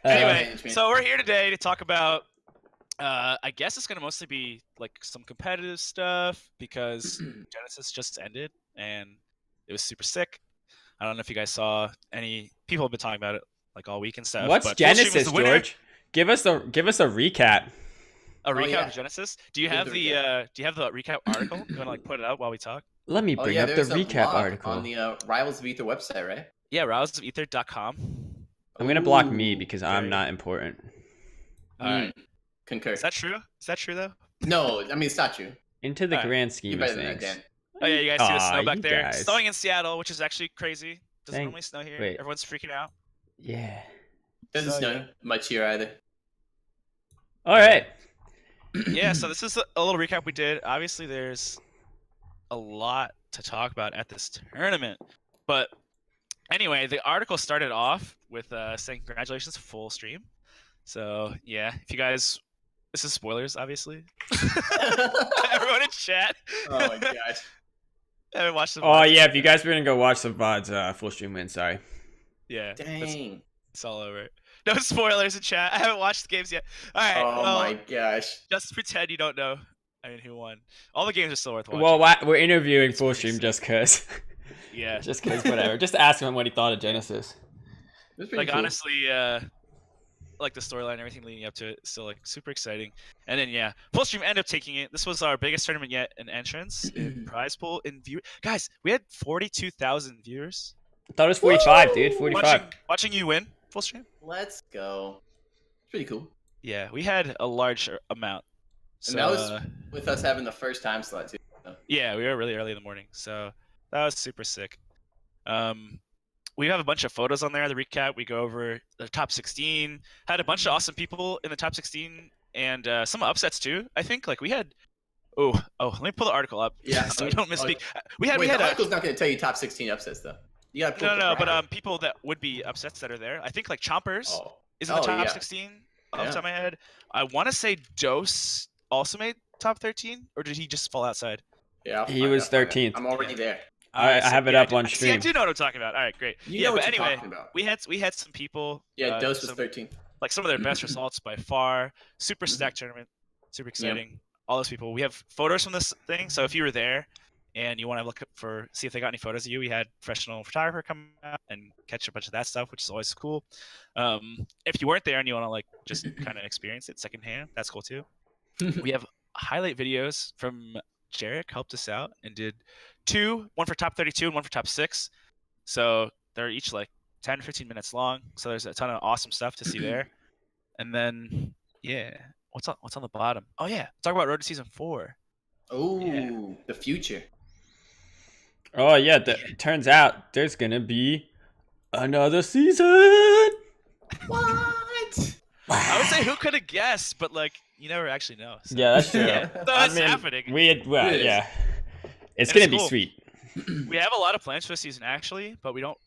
Anyway, so we're here today to talk about. I guess it's gonna mostly be like some competitive stuff because Genesis just ended and it was super sick. I don't know if you guys saw any people have been talking about it like all week and stuff. What's But FullStream was Genesis, the winner. George? Give us a recap. A recap yeah. of Genesis. Do you have the recap article? You want to like put it up while we talk? Let me bring up the there's a recap blog article. on the Rivals of Ether website, right? Yeah, rivalsofether.com. I'm gonna block me Ooh, because I'm not important. All right. Concur. Is that true? Is that true though? No, I mean it's not true. Into the All right. grand You're scheme of better than that, things. Dan. Oh yeah, you guys see the snow Aw, back you there? guys. Snowing in Seattle, which is actually crazy. Doesn't normally snow here. Wait. Everyone's freaking out. Yeah. Doesn't So, snow yeah. much here either. All right. Yeah, so this is a little recap we did. Obviously, there's a lot to talk about at this tournament. But anyway, the article started off with saying congratulations to FullStream. So yeah, if you guys, this is spoilers, obviously. Everyone in chat. Oh my gosh. I haven't watched the Oh VODs. yeah, if you guys were gonna go watch some VODs, FullStream wins. Sorry. Yeah. Dang. It's all over. No spoilers in chat. I haven't watched the games yet. All right. Oh well, my gosh. just pretend you don't know. I mean, who won? All the games are still worth watching. Well, we're interviewing It's pretty FullStream sick. just cause. Yeah. Just cause, whatever. Just ask him what he thought of Genesis. That's pretty Like cool. honestly, like the storyline and everything leading up to it is still like super exciting. And then yeah, FullStream ended up taking it. This was our biggest tournament yet in entrance, in prize pool, in view. Guys, we had 42,000 viewers I thought it was 45, dude. 45. watching you win FullStream. Let's go. Pretty cool. Yeah, we had a large amount. So, And that was with us having the first time slot too. yeah, we were really early in the morning, so that was super sick. We have a bunch of photos on there. The recap, we go over the top 16. Had a bunch of awesome people in the top 16, and some upsets too. I think like we had. Oh, let me pull the article up. Yeah. so we don't misspeak. We Wait, had the a, article's not going to tell you top 16 upsets though. You got to no, but people that would be upsets that are there. I think like Chompers is in the top 16 off the top of my head. I want to say Dose also made top 13, or did he just fall outside? Yeah, He was 13th. I'm already there. I have it up on stream. I do know what I'm talking about. All right, great. You know but what you're anyway, talking about. we had some people. Yeah, Dose was some, 13. like some of their best results by far. Super stacked tournament, super exciting. All those people. We have photos from this thing, so if you were there and you want to look up see if they got any photos of you, we had professional photographer come out and catch a bunch of that stuff, which is always cool. If you weren't there and you want to like just kind of experience it secondhand, that's cool too. We have highlight videos from Jarek helped us out and did one for top 32 and one for top 6. So they're each like 10 or 15 minutes long. So there's a ton of awesome stuff to see there. And then yeah, what's on the bottom? Oh yeah, talk about Road to Season 4. Oh, the future. Oh yeah, turns out there's gonna be another season. What? I would say who could have guessed, but like you never actually know. So. Yeah, that's true. So it's happening. Yeah, it's And gonna it's be cool. sweet. We have a lot of plans for the season actually, but we don't.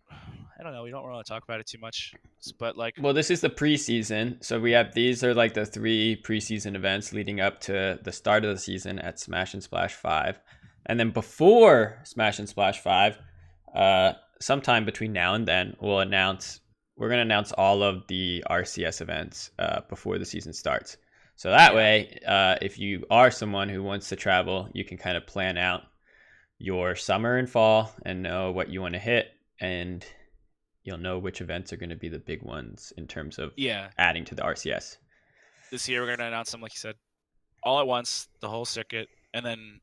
I don't know. We don't want to talk about it too much. But like, Well, this is the preseason, so these are like the 3 preseason events leading up to the start of the season at Smash and Splash 5, and then before Smash and Splash 5, sometime between now and then, we're gonna announce all of the RCS events before the season starts. So that way, if you are someone who wants to travel, you can kind of plan out your summer and fall and know what you want to hit, and you'll know which events are going to be the big ones in terms of adding to the RCS. This year we're going to announce them, like you said, all at once, the whole circuit, and then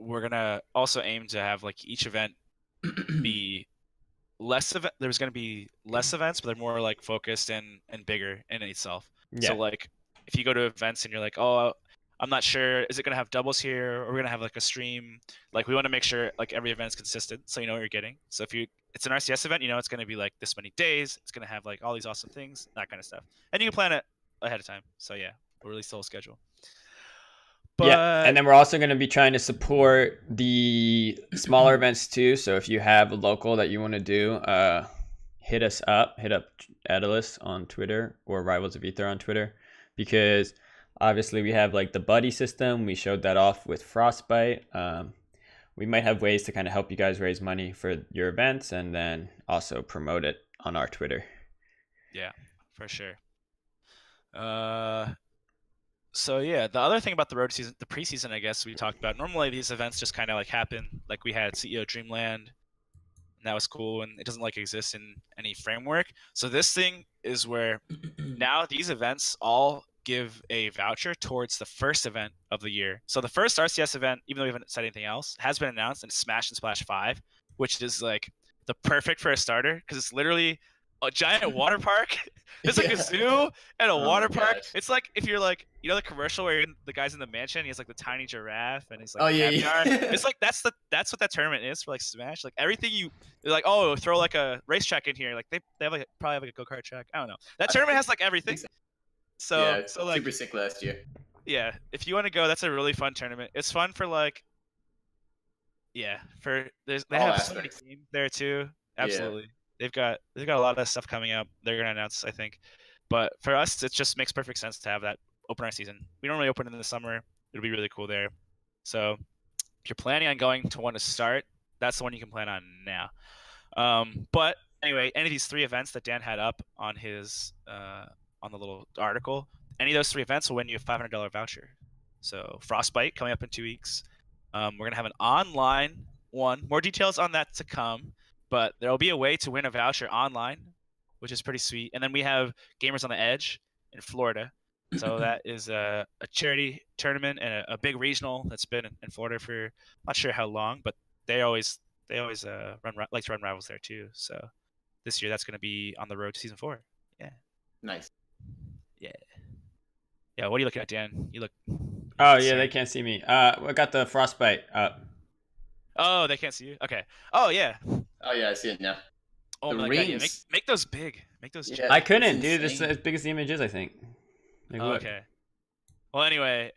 we're going to also aim to have like each event be less event. There's going to be less events, but they're more like focused and bigger in itself. Yeah. So like if you go to events and you're like, oh, I'm not sure, is it going to have doubles here, or we're going to have like a stream? Like we want to make sure like every event is consistent, so you know what you're getting. So if it's an RCS event, you know it's going to be like this many days. It's going to have like all these awesome things, that kind of stuff, and you can plan it ahead of time. So yeah, we'll release the whole schedule. But yeah, and then we're also going to be trying to support the smaller events too. So if you have a local that you want to do, hit up Edalus on Twitter or Rivals of Ether on Twitter, because obviously we have like the buddy system. We showed that off with Frostbite. We might have ways to kind of help you guys raise money for your events and then also promote it on our Twitter. Yeah, for sure. So yeah, the other thing about the road season, the preseason, I guess we talked about. Normally these events just kind of like happen. Like we had CEO Dreamland, and that was cool, and it doesn't like exist in any framework. So this thing is where now these events all give a voucher towards the first event of the year. So the first RCS event, even though we haven't said anything else, has been announced, and it's Smash and Splash 5, which is like the perfect for a starter because it's literally a giant water park. It's like a zoo and a water park. gosh. It's like if you're like, you know, the commercial where the guy's in the mansion, he has like the tiny giraffe and he's like Oh, yeah, caviar. yeah. It's like that's what that tournament is for like Smash. Like everything they're like, oh, throw like a racetrack in here. Like they have like probably have like a go-kart track. I don't know. That tournament has like everything. So Yeah, so like super sick last year. yeah, if you want to go, that's a really fun tournament. It's fun for like they All have so many aspects. teams there too. Absolutely. They've got a lot of stuff coming up. They're gonna announce, I think. But for us, it just makes perfect sense to have that open our season. We normally open in the summer. It'll be really cool there. So if you're planning on going to one to start, that's the one you can plan on now. But anyway, any of these 3 events that Dan had up on his on the little article, any of those 3 events will win you a $500 voucher. So Frostbite coming up in 2 weeks. We're gonna have an online one. More details on that to come, but there will be a way to win a voucher online, which is pretty sweet. And then we have Gamers on the Edge in Florida. So that is a charity tournament and a big regional that's been in Florida for not sure how long, but they always like to run rivals there too. So this year that's going to be on the road to season 4. Yeah. Nice. Yeah. What are you looking at, Dan? You look. Oh yeah, they can't see me. I got the frostbite up. Oh, they can't see you. Okay. Oh yeah. Oh yeah, I see it now. Oh The my god. Yeah, rings. make those big. Make those. Yeah. I couldn't, It's dude. It's insane. as big as the image is, I think. Like, Oh, look. okay. Well, anyway,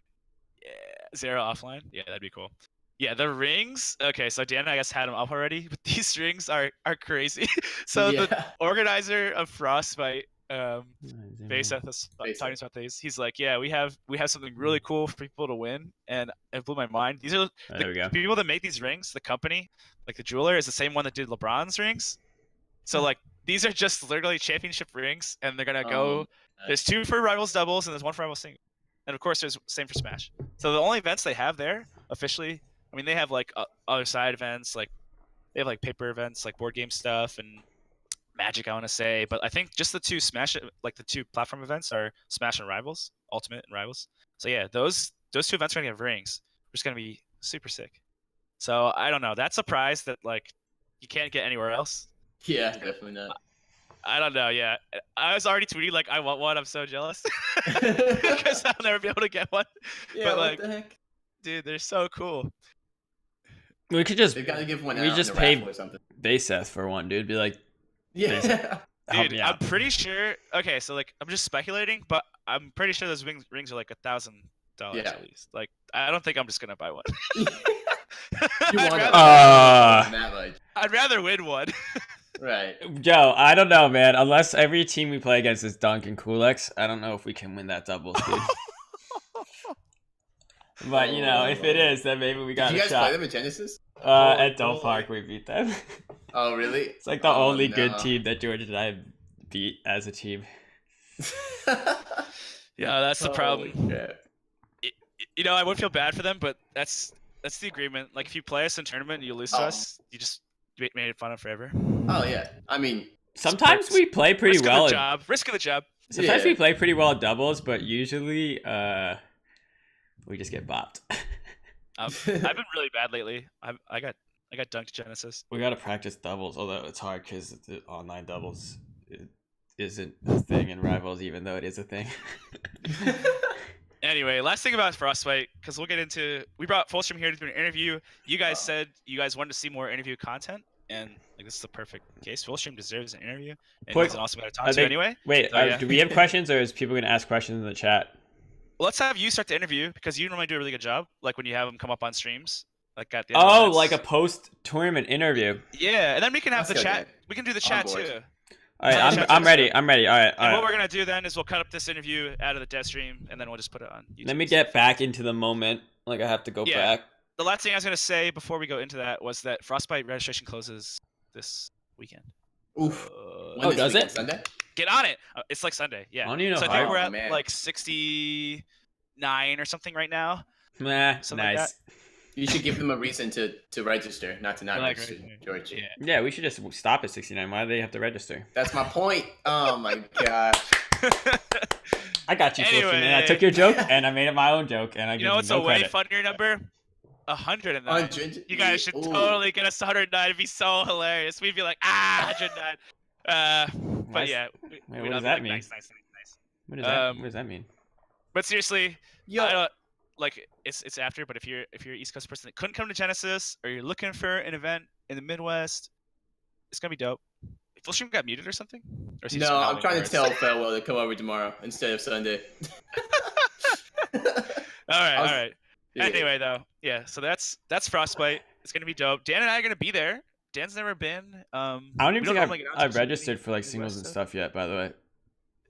yeah, Zero offline. Yeah, that'd be cool. Yeah, the rings. Okay, so Dan, I guess, had them up already, but these rings are crazy. So the Yeah. organizer of Frostbite, Base Zoom talking about these, he's like, yeah, we have something really cool for people to win, and it blew my mind. These are in. Oh, there we go. the people that make these rings. The company, like the jeweler, is the same one that did LeBron's rings. So like these are just literally championship rings, and they're gonna go. Nice. There's 2 for rivals doubles, and there's 1 for rivals single, and of course there's same for Smash. So the only events they have there officially, I mean, they have like other side events, like they have like paper events, like board game stuff and Magic, I want to say, but I think just the 2 Smash, like the 2 platform events, are Smash and Rivals, Ultimate and Rivals. So yeah, those 2 events are gonna have rings, which is gonna be super sick. So I don't know. That's a prize that like you can't get anywhere else. Yeah, definitely not. I don't know. Yeah, I was already tweeting like I want one. I'm so jealous because I'll never be able to get one. Yeah, But what like, the heck? dude, they're so cool. We could just They've got to give one we out just in a pay raffle or something. Bayseth for one, dude. Be like, Yeah. help Dude, me I'm out. pretty sure. Okay, so like I'm just speculating, but I'm pretty sure those rings are like $1,000 Yeah. at least. Like I don't think I'm just gonna buy one. You I'd, want rather, that much. I'd rather win one. Right. Joe, I don't know, man. Unless every team we play against is Dunk and Kulex, I don't know if we can win that doubles, dude. But you know, if it is, then maybe we got Did you a guys shot. play them at Genesis? At Dole Park, we beat them. Oh, really? It's like the only good no. team that George and I beat as a team. Yeah, that's the problem. Holy crap. You know, I would feel bad for them, but that's the agreement. Like if you play us in tournament and you lose to us, you just made it fun of forever. Oh yeah. I mean, Sometimes we play pretty Risk well. of the job. Risk of the job. Sometimes Yeah. we play pretty well at doubles, but usually we just get bopped. I've been really bad lately. I got dunked Genesis. We gotta practice doubles, although it's hard because the online doubles isn't a thing in Rivals, even though it is a thing. Anyway, last thing about Frostbite, because we'll get into. We brought FullStream here to do an interview. You guys said you guys wanted to see more interview content, and like this is the perfect case. FullStream deserves an interview, and he's an awesome guy to talk to anyway. Wait, So, yeah. do we have questions, or is people gonna ask questions in the chat? Let's have you start the interview because you normally do a really good job. Like when you have them come up on streams, like at the end of Oh, events. like a post-tournament interview. Yeah, and then we can have That's the good, chat. yeah. We can do the On chat board. too. All right, Yeah, I'm ready. I'm ready. All right, all And what right. we're gonna do then is we'll cut up this interview out of the dev stream, and then we'll just put it on YouTube. Let me get back into the moment. Like I have to go Yeah. back. The last thing I was gonna say before we go into that was that Frostbite registration closes this weekend. Oof. Oh, When this does weekend? it? Sunday? Get on it. It's like Sunday. Yeah. I don't even know So I how think I- we're Oh, at man. like 69 or something right now. Nah, Something like nice. You should give them a reason to register, not to not Like, register, right, George. Yeah. Yeah, we should just stop at 69. Why do they have to register? That's my point. Oh my gosh. I got you, FullStream, and I Anyway. took your joke and I made it my own joke, and I You give know you what's no a way credit. funnier number? 109. 100. You guys should Ooh. totally get us to 109. It'd be so hilarious. We'd be like, 109. But Nice. yeah. Wait, we'd what all does be that like, mean? Nice. What does that mean? But seriously, Yo, I don't, like it's after. But if you're an East Coast person that couldn't come to Genesis, or you're looking for an event in the Midwest, it's gonna be dope. FullStream got muted or something? Or is he just no, I'm mouthing trying to words? tell Farewell to come over tomorrow instead of Sunday. All right. Yeah. Anyway, though, yeah. So that's Frostbite. It's gonna be dope. Dan and I are gonna be there. Dan's never been. I don't we even think normally get out to I've some registered for like Midwest singles and stuff. stuff yet, by the way.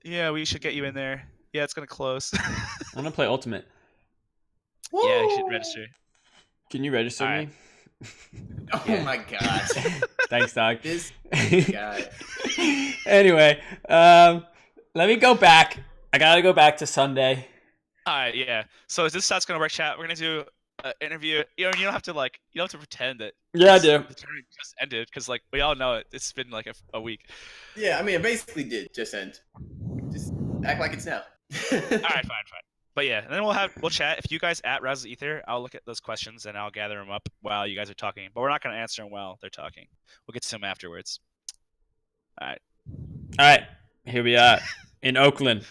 Yeah, we should get you in there. Yeah, it's gonna close. I want to play Ultimate. Yeah, you should Woo! register. Can you register All me? right. Oh Yeah. my gosh. Thanks, dog. This guy. Anyway, let me go back. I gotta go back to Sunday. All right, yeah. So this is gonna work, chat. We're gonna do an interview. You know, you don't have to pretend that Yeah, I this- do. the tournament just ended, because like we all know it. It's been like a week. Yeah, I mean, it basically did just end. Just act like it's now. All right, fine. But yeah, and then we'll chat. If you guys at Razzle Ether, I'll look at those questions and I'll gather them up while you guys are talking. But we're not gonna answer them while they're talking. We'll get to them afterwards. All right. All right, here we are in Oakland.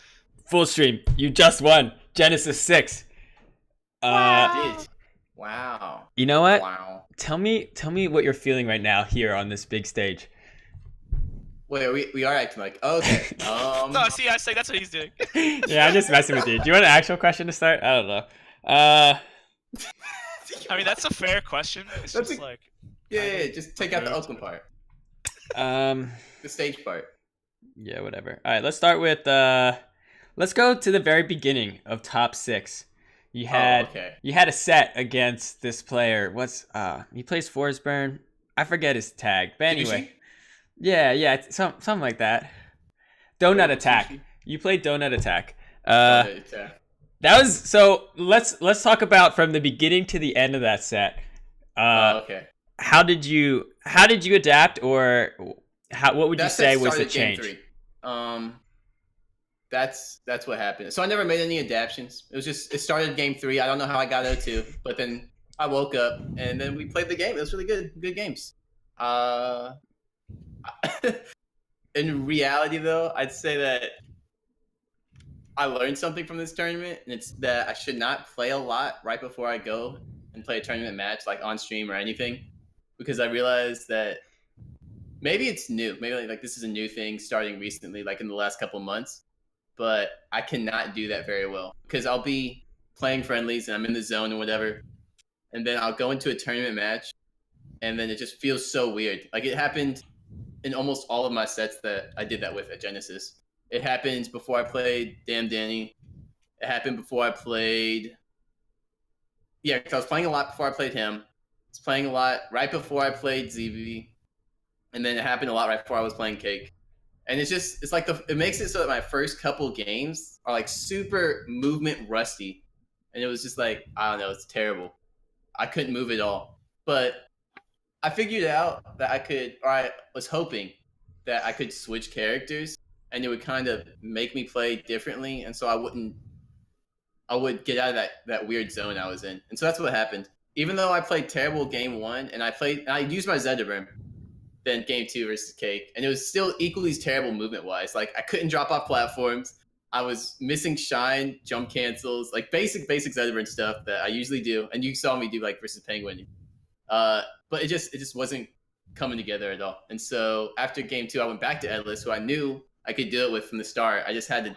FullStream, you just won Genesis 6. Did. Wow. You know what? Wow. Tell me what you're feeling right now here on this big stage. Wait, we are acting like okay. No, see, I say that's what he's doing. Yeah, I'm just messing with you. Do you want an actual question to start? I don't know. I mean, that's a fair question. It's That's just a- like, yeah, just take out the Oakland part, the stage part. Yeah, whatever. All right, let's start with let's go to the very beginning of top 6. You had okay. you had a set against this player. He plays Forsburn. I forget his tag, but anyway. Yeah, it's something like that. Donut Attack. You played Donut Attack. That was so. Let's talk about from the beginning to the end of that set. Okay. How did you adapt, or what would you That say set was the started game change? 3. That's what happened. So I never made any adaptions. It started game 3. I don't know how I got 0-2, but then I woke up and then we played the game. It was really good games. In reality, though, I'd say that I learned something from this tournament, and it's that I should not play a lot right before I go and play a tournament match, like on stream or anything, because I realized that maybe it's new. Maybe like this is a new thing starting recently, like in the last couple months, but I cannot do that very well because I'll be playing friendlies and I'm in the zone or whatever, and then I'll go into a tournament match, and then it just feels so weird. Like it happened in almost all of my sets that I did that with at Genesis. It happened before I played Damn Danny. It happened before I played... Yeah, because I was playing a lot before I played him. I was playing a lot right before I played ZV. And then it happened a lot right before I was playing Cake. And it's like it makes it so that my first couple games are like super movement rusty. And it was just like, I don't know, it's terrible. I couldn't move at all. But I figured out that I was hoping that I could switch characters and it would kind of make me play differently. And so I would get out of that weird zone I was in. And so that's what happened. Even though I played terrible game 1 and I used my Zedabrim, then game 2 versus Cake. And it was still equally as terrible movement-wise. Like, I couldn't drop off platforms. I was missing shine, jump cancels, like basic Zedabrim stuff that I usually do. And you saw me do like versus Penguin. But it just wasn't coming together at all. And so after game 2, I went back to Edless, who I knew I could do it with from the start. I just had to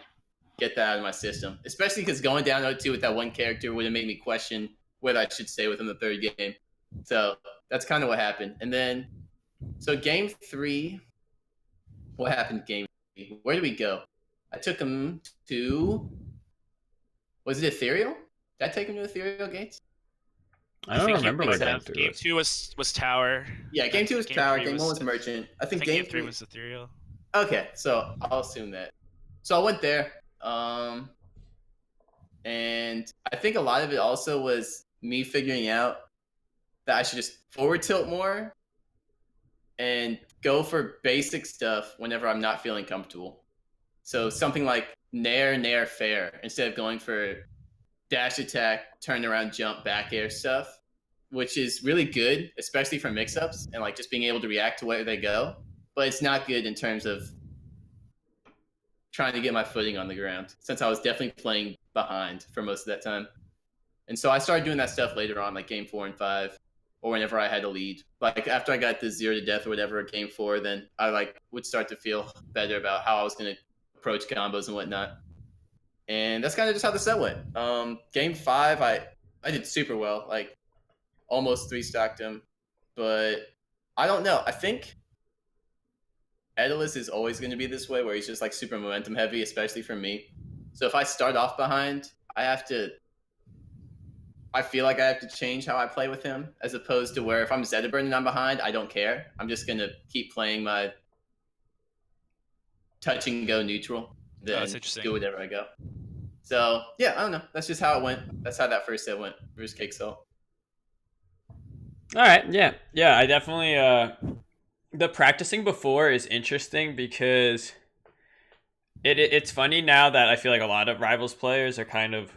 get that out of my system, especially because going down 0-2 with that one character would have made me question whether I should stay with him the third game. So that's kind of what happened. And then, so game 3, what happened game 3? Where did we go? I took him to, was it Ethereal? Did I take him to Ethereal Gates? I don't think remember you where picked game up. 2 Game was. 2 was Tower. Yeah, game 2 was Game Tower, 3 game 1 was- was Merchant. I think game game 3 3 was Ethereal. Okay, so I'll assume that. So I went there, and I think a lot of it also was me figuring out that I should just forward tilt more and go for basic stuff whenever I'm not feeling comfortable. So something like nair fair instead of going for dash attack, turn around, jump, back air stuff, which is really good, especially for mix ups and like just being able to react to where they go. But it's not good in terms of trying to get my footing on the ground since I was definitely playing behind for most of that time. And so I started doing that stuff later on, like game 4 and 5, or whenever I had a lead. Like after I got the 0 to death or whatever at game 4, then I like would start to feel better about how I was going to approach combos and whatnot. And that's kind of just how the set went. Game 5, I did super well, like almost 3-stocked him, but I don't know. I think Edalus is always going to be this way, where he's just like super momentum heavy, especially for me. So if I start off behind, I feel like I have to change how I play with him, as opposed to where if I'm Zetaburn and I'm behind, I don't care. I'm just going to keep playing my touch and go neutral, then that's interesting. do whatever I go. So yeah, I don't know. That's just how it went. That's how that first set went versus Cake Salt. All right, yeah. I definitely the practicing before is interesting because it's funny now that I feel like a lot of Rivals players are kind of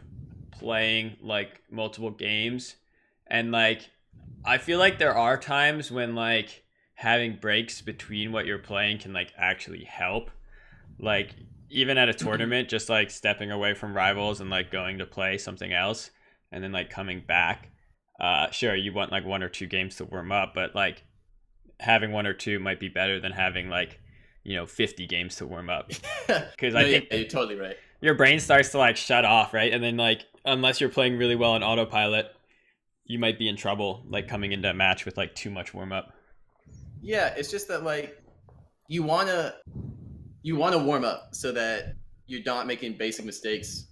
playing like multiple games, and like I feel like there are times when like having breaks between what you're playing can like actually help. Like even at a tournament, just like stepping away from Rivals and like going to play something else and then like coming back. Sure, you want like 1 or 2 games to warm up, but like having 1 or 2 might be better than having like 50 games to warm up. Because I think you're totally right. your brain starts to like shut off, right? And then like unless you're playing really well on autopilot, you might be in trouble like coming into a match with like too much warm up. Yeah, it's just that like you wanna warm up so that you're not making basic mistakes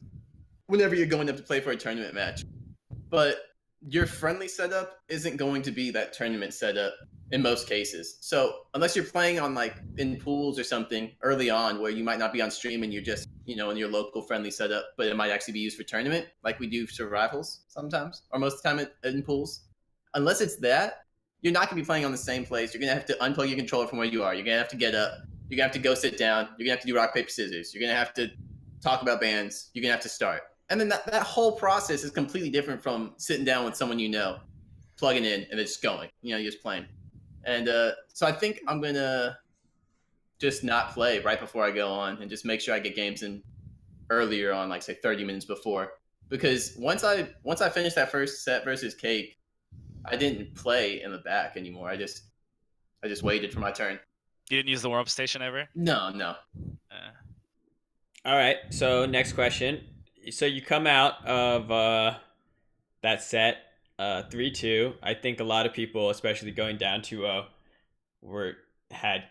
whenever you're going up to play for a tournament match. But your friendly setup isn't going to be that tournament setup in most cases. So unless you're playing on like in pools or something early on where you might not be on stream and you're just, in your local friendly setup, but it might actually be used for tournament, like we do for rivals sometimes, or most of the time in pools. Unless it's that, you're not gonna be playing on the same place. You're gonna have to unplug your controller from where you are. You're gonna have to get up. You're gonna have to go sit down. You're gonna have to do rock, paper, scissors. You're gonna have to talk about bands. You're gonna have to start. And then that whole process is completely different from sitting down with someone plugging in, and it's going. You're just playing. And so I think I'm going to just not play right before I go on and just make sure I get games in earlier on, like, say, 30 minutes before. Because once I finished that first set versus Cake, I didn't play in the back anymore. I just waited for my turn. You didn't use the warm-up station ever? No. All right, so next question. So you come out of that set 3-2. I think a lot of people, especially going down 2-0, had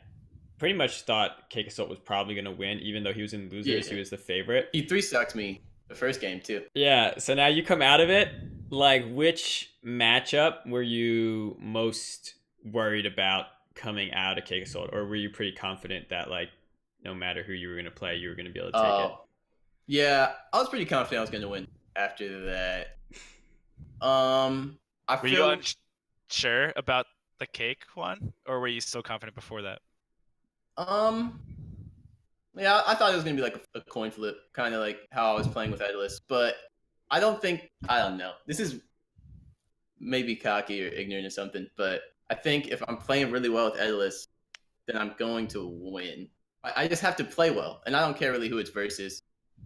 pretty much thought Cake Assault was probably going to win, even though he was in losers. Yeah. He was the favorite. He 3-stocked me the first game too. Yeah, so now you come out of it. Like, which matchup were you most worried about coming out of Cake Assault, or were you pretty confident that like no matter who you were going to play, you were going to be able to take it? Yeah, I was pretty confident I was going to win after that. Were you unsure about the Cake one, or were you still confident before that? Yeah, I thought it was gonna be like a coin flip, kind of like how I was playing with Edalus, but I don't know. This is maybe cocky or ignorant or something, but I think if I'm playing really well with Edalus, then I'm going to win. I just have to play well, and I don't care really who it's versus.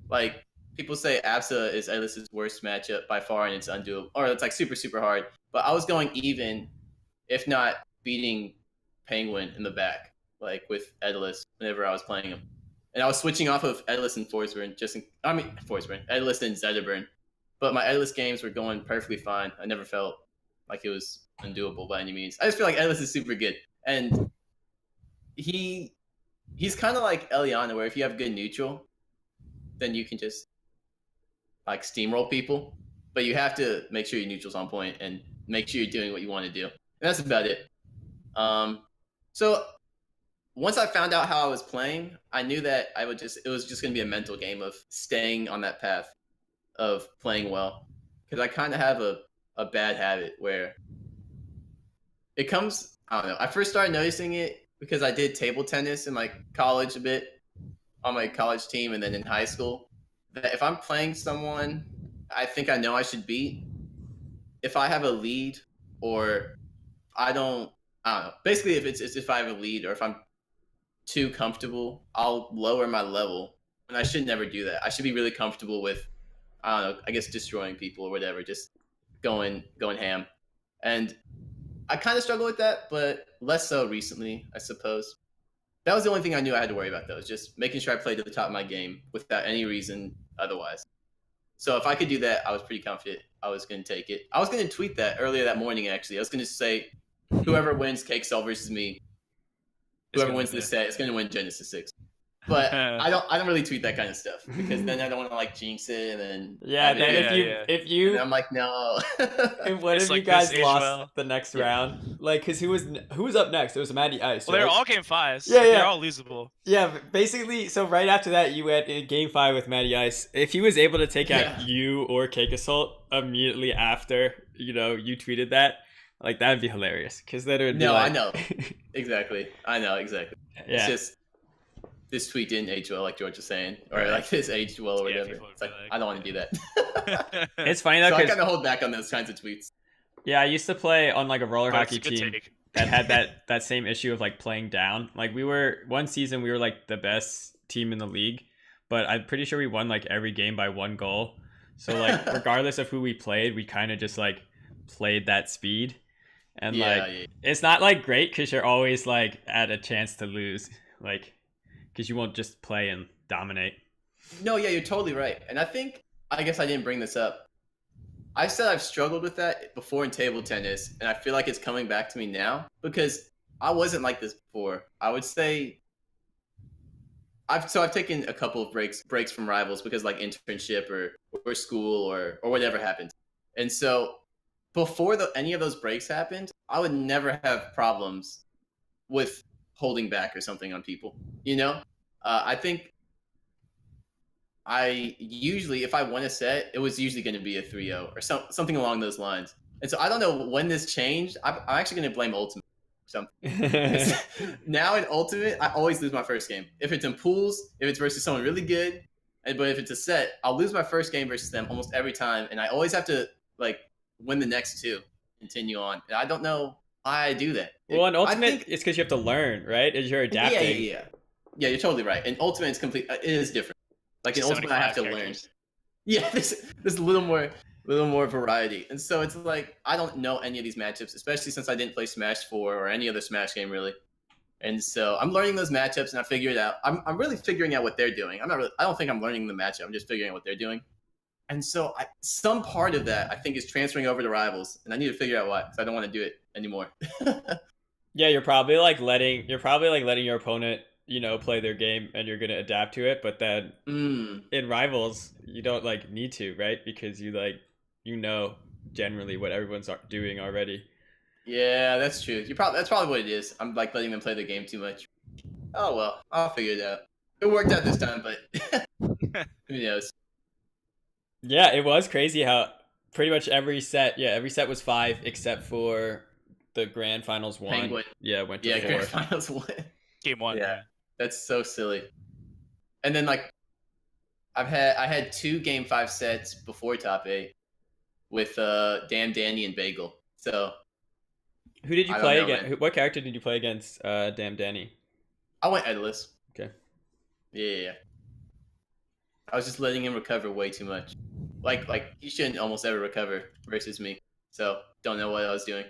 Like, people say Absa is Edalus's worst matchup by far, and it's undoable, or it's like super, super hard. But I was going even, if not beating Penguin in the back, like with Edalus whenever I was playing him. And I was switching off of Edalus and Forsburn, Edalus and Zetaburn. But my Edalus games were going perfectly fine. I never felt like it was undoable by any means. I just feel like Edalus is super good. And he's kind of like Eliana, where if you have good neutral, then you can just like steamroll people. But you have to make sure your neutral's on point and make sure you're doing what you want to do. And that's about it. So once I found out how I was playing, I knew that it was just gonna be a mental game of staying on that path of playing well. Because I kind of have a bad habit where it comes. I don't know. I first started noticing it because I did table tennis in my college a bit on my college team, and then in high school. That if I'm playing someone I think I know I should beat, if I have a lead or I don't know. Basically, if I have a lead or if I'm too comfortable, I'll lower my level, and I should never do that. I should be really comfortable with I don't know. I guess destroying people or whatever, just going ham. And I kind of struggle with that, but less so recently, I suppose. That was the only thing I knew I had to worry about, though, is just making sure I played to the top of my game without any reason otherwise. So if I could do that, I was pretty confident I was going to take it. I was going to tweet that earlier that morning, actually. I was going to say, whoever wins Cake Cell versus me, whoever wins this set is going to win Genesis 6. But I don't really tweet that kind of stuff because then I don't want to like jinx it and then if you and I'm like no. and what It's if like you guys this lost well. the next round? Like, because who was up next? It was Maddie Ice. Well, they're right? all game 5s. Yeah, Like, yeah. They're all losable. Yeah, but basically, so right after that, you went in game 5 with Maddie Ice. If he was able to take out you or Cake Assault immediately after, you tweeted that, like, that'd be hilarious. Because then it would be like... I know. Exactly. I know, exactly. Yeah. It's just, this tweet didn't age well, like George was saying. Or like this aged well or whatever. It's like, I don't want to do that. It's funny, though, so I because... kind of hold back on those kinds of tweets. Yeah, I used to play on, like, a roller But hockey it's a good team. take. That had that same issue of like playing down. Like one season we were like the best team in the league, but I'm pretty sure we won like every game by 1 goal. So like regardless of who we played, we kind of just like played that speed. And it's not like great because you're always like at a chance to lose, like because you won't just play and dominate. No, yeah, you're totally right. And I guess I didn't bring this up. I said I've struggled with that before in table tennis, and I feel like it's coming back to me now because I wasn't like this before. I would say I've taken a couple of breaks from rivals because like internship or school or whatever happened. And so before any of those breaks happened, I would never have problems with holding back or something on people. I think I usually, if I won a set, it was usually going to be a 3-0 or something along those lines. And so I don't know when this changed. I'm actually going to blame Ultimate or something. Now in Ultimate, I always lose my first game. If it's in pools, if it's versus someone really good, but if it's a set, I'll lose my first game versus them almost every time. And I always have to like win the next 2, continue on. And I don't know why I do that. Well, in Ultimate, it's because you have to learn, right? As you're adapting. Yeah, you're totally right. In Ultimate, it is different. Like in Ultimate, I have to learn. Yeah, there's a little more variety, and so it's like I don't know any of these matchups, especially since I didn't play Smash 4 or any other Smash game really. And so I'm learning those matchups, and I figure it out. I'm really figuring out what they're doing. I don't think I'm learning the matchup. I'm just figuring out what they're doing. And so some part of that I think is transferring over to rivals, and I need to figure out why, because I don't want to do it anymore. Yeah, you're probably letting your opponent play their game and you're going to adapt to it, but then in rivals you don't like need to, right? Because you generally what everyone's doing already. Yeah, that's true. That's probably what it is. I'm like letting them play the game too much. Oh well, I'll figure it out. It worked out this time, but who knows? Yeah, it was crazy how pretty much every set was 5 except for the grand finals 1. Penguin. Yeah, went to 4. Grand finals 1. Game 1. Yeah. That's so silly. And then like I had 2 game 5 sets before top 8 with Damn Danny and Bagel. So who did you play against? What character did you play against Damn Danny? I went Edless. Okay. Yeah. I was just letting him recover way too much. Like he shouldn't almost ever recover versus me. So don't know what I was doing.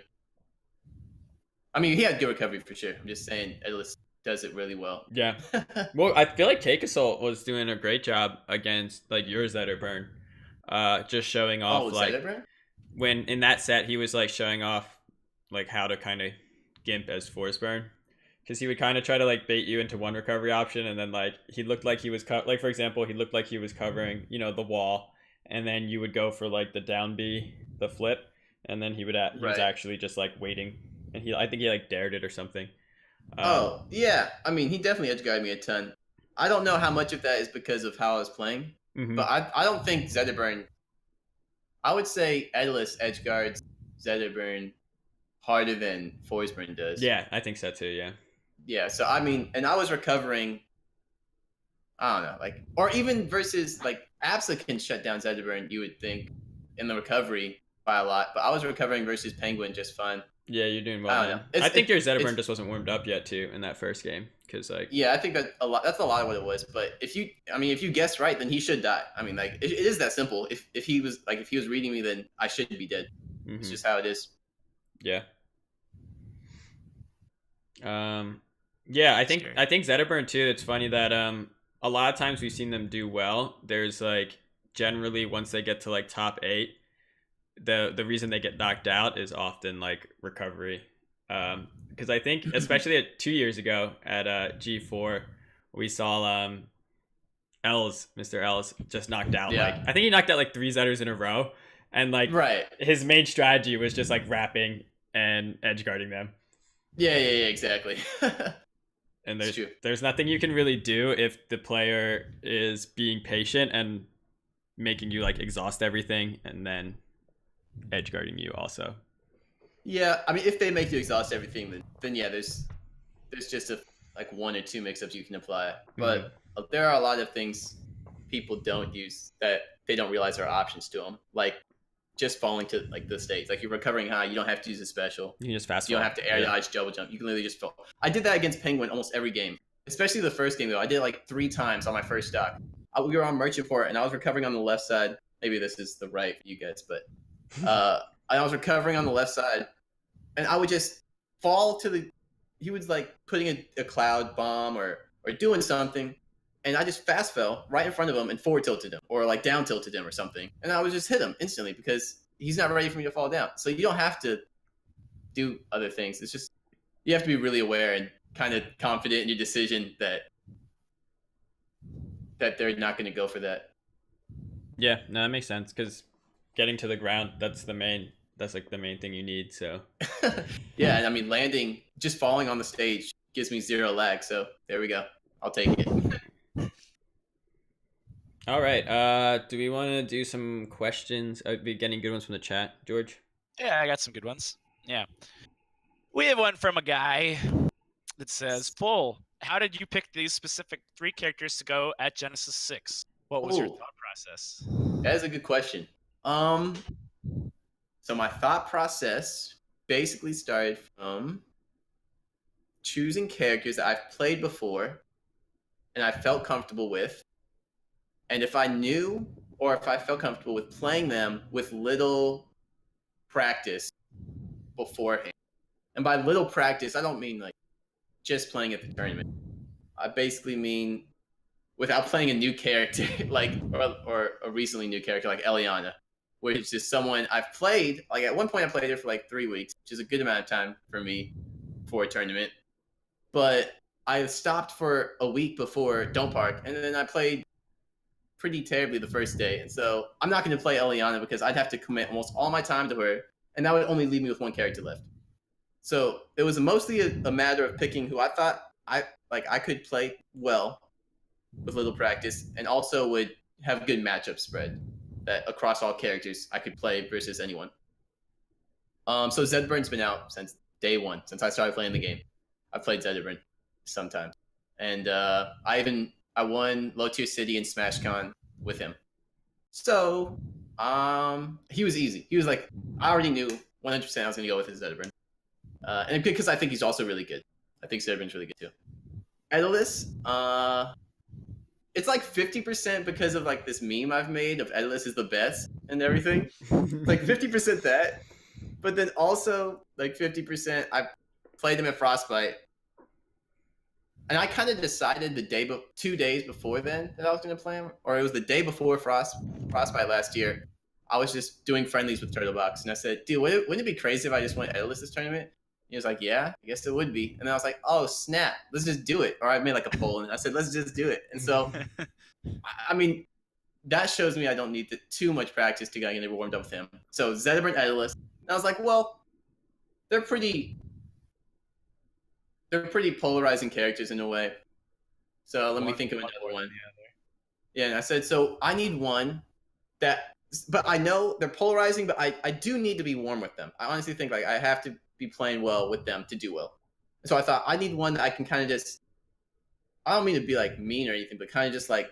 I mean, he had good recovery for sure. I'm just saying Edless does it really well. Yeah. Well, I feel like Cake Assault was doing a great job against like your Zetterburn. Just showing off when in that set he was like showing off like how to kind of gimp as force burn, because he would kind of try to like bait you into one recovery option, and then like he looked like he was like for example he looked like he was covering the wall, and then you would go for like the down B, the flip, and then he was actually just like waiting, and I think he like dared it or something. Oh, yeah. I mean, he definitely edge guarded me a ton. I don't know how much of that is because of how I was playing, mhm. but I don't think Zedburn. I would say Edless edge guards Zedburn harder than Forsburn does. Yeah, I think so too. Yeah. Yeah, so I mean, and I was recovering. I don't know, like, or even versus like Absa can shut down Zedburn. You would think in the recovery by a lot, but I was recovering versus Penguin just fine. Yeah, you're doing well, I don't man. know. I think your It's Zetterburn just wasn't warmed up yet too in that first game because like yeah, I think that a lot. That's a lot of what it was. But if you guess right, then he should die. I mean, like it is that simple. If he was reading me, then I should be dead. It's just how it is. yeah. Yeah, I think Zetterburn too. It's funny that a lot of times we've seen them do well. There's like generally once they get to like top 8, the reason they get knocked out is often like recovery. Because I think especially 2 years ago at G4, we saw Mr. Els just knocked out Yeah. like I think he knocked out like 3 Zetters in a row, and like Right. his main strategy was just like wrapping and edge guarding them. Yeah, exactly. And It's true. there's nothing you can really do if the player is being patient and making you like exhaust everything and then edge guarding you also. Yeah, I mean, if they make you exhaust everything, then yeah, there's just like 1 or 2 mix-ups you can apply. But there are a lot of things people don't use that they don't realize are options to them, like just falling to like the stage. Like you're recovering high, you don't have to use a special. You can just fast. You don't have to air dodge, double jump. You can literally just fall. I did that against Penguin almost every game, especially the first game though. I did it like 3 times on my first stock. We were on Merchant Port, and I was recovering on the left side. Maybe this is the right for you guys, but I was recovering on the left side, and I would just fall to the. He was like putting a cloud bomb or doing something, and I just fast fell right in front of him and forward tilted him or like down tilted him or something, and I would just hit him instantly because he's not ready for me to fall down. So you don't have to do other things. It's just you have to be really aware and kind of confident in your decision that they're not going to go for that. Yeah, no, that makes sense because getting to the ground, that's like the main thing you need. So yeah, and I mean landing, just falling on the stage gives me 0 lag. So there we go. I'll take it. all right, do we want to do some questions? Be getting good ones from the chat, George. Yeah, I got some good ones. Yeah, we have one from a guy that says, "Full, how did you pick these specific 3 characters to go at Genesis 6? What was your thought process?" That is a good question. So my thought process basically started from choosing characters that I've played before and I felt comfortable with. And if I knew or if I felt comfortable with playing them with little practice beforehand. And by little practice, I don't mean like just playing at the tournament. I basically mean without playing a new character, like or a recently new character like Eliana, which is someone I've played. Like at one point, I played her for like 3 weeks, which is a good amount of time for me for a tournament. But I stopped for a week before Don't Park, and then I played pretty terribly the first day. And so I'm not going to play Eliana because I'd have to commit almost all my time to her, and that would only leave me with 1 character left. So it was mostly a matter of picking who I thought I could play well with little practice, and also would have good matchup spread that across all characters I could play versus anyone. So Zedburn's been out since day 1, since I started playing the game. I've played Zedburn sometimes, and I won Low Tier City and SmashCon with him. So he was easy. He was like, I already knew 100% I was going to go with his Zedburn. And because I think he's also really good. I think Zedburn's really good too. Edalus, it's like 50% because of like this meme I've made of Edalus is the best and everything. Like 50% that, but then also like 50% I played him at Frostbite, and I kind of decided 2 days before then that I was going to play him, or it was the day before Frostbite last year. I was just doing friendlies with Turtlebox, and I said, "Dude, wouldn't it be crazy if I just went Edalus this tournament?" He was like, "Yeah, I guess it would be." And then I was like, "Oh snap, let's just do it." Or I made like a poll, and I said, "Let's just do it." And so, I mean, that shows me I don't need too much practice to get warmed up with him. So Zedburn, Edalus, and I was like, well, they're pretty they're pretty polarizing characters in a way. So let me think of One another more than one. the other. Yeah, and I said, so I need one that, but I know they're polarizing, but I do need to be warm with them. I honestly think like I have to be playing well with them to do well. So I thought I need one that I can kind of just, I don't mean to be like mean or anything, but kind of just like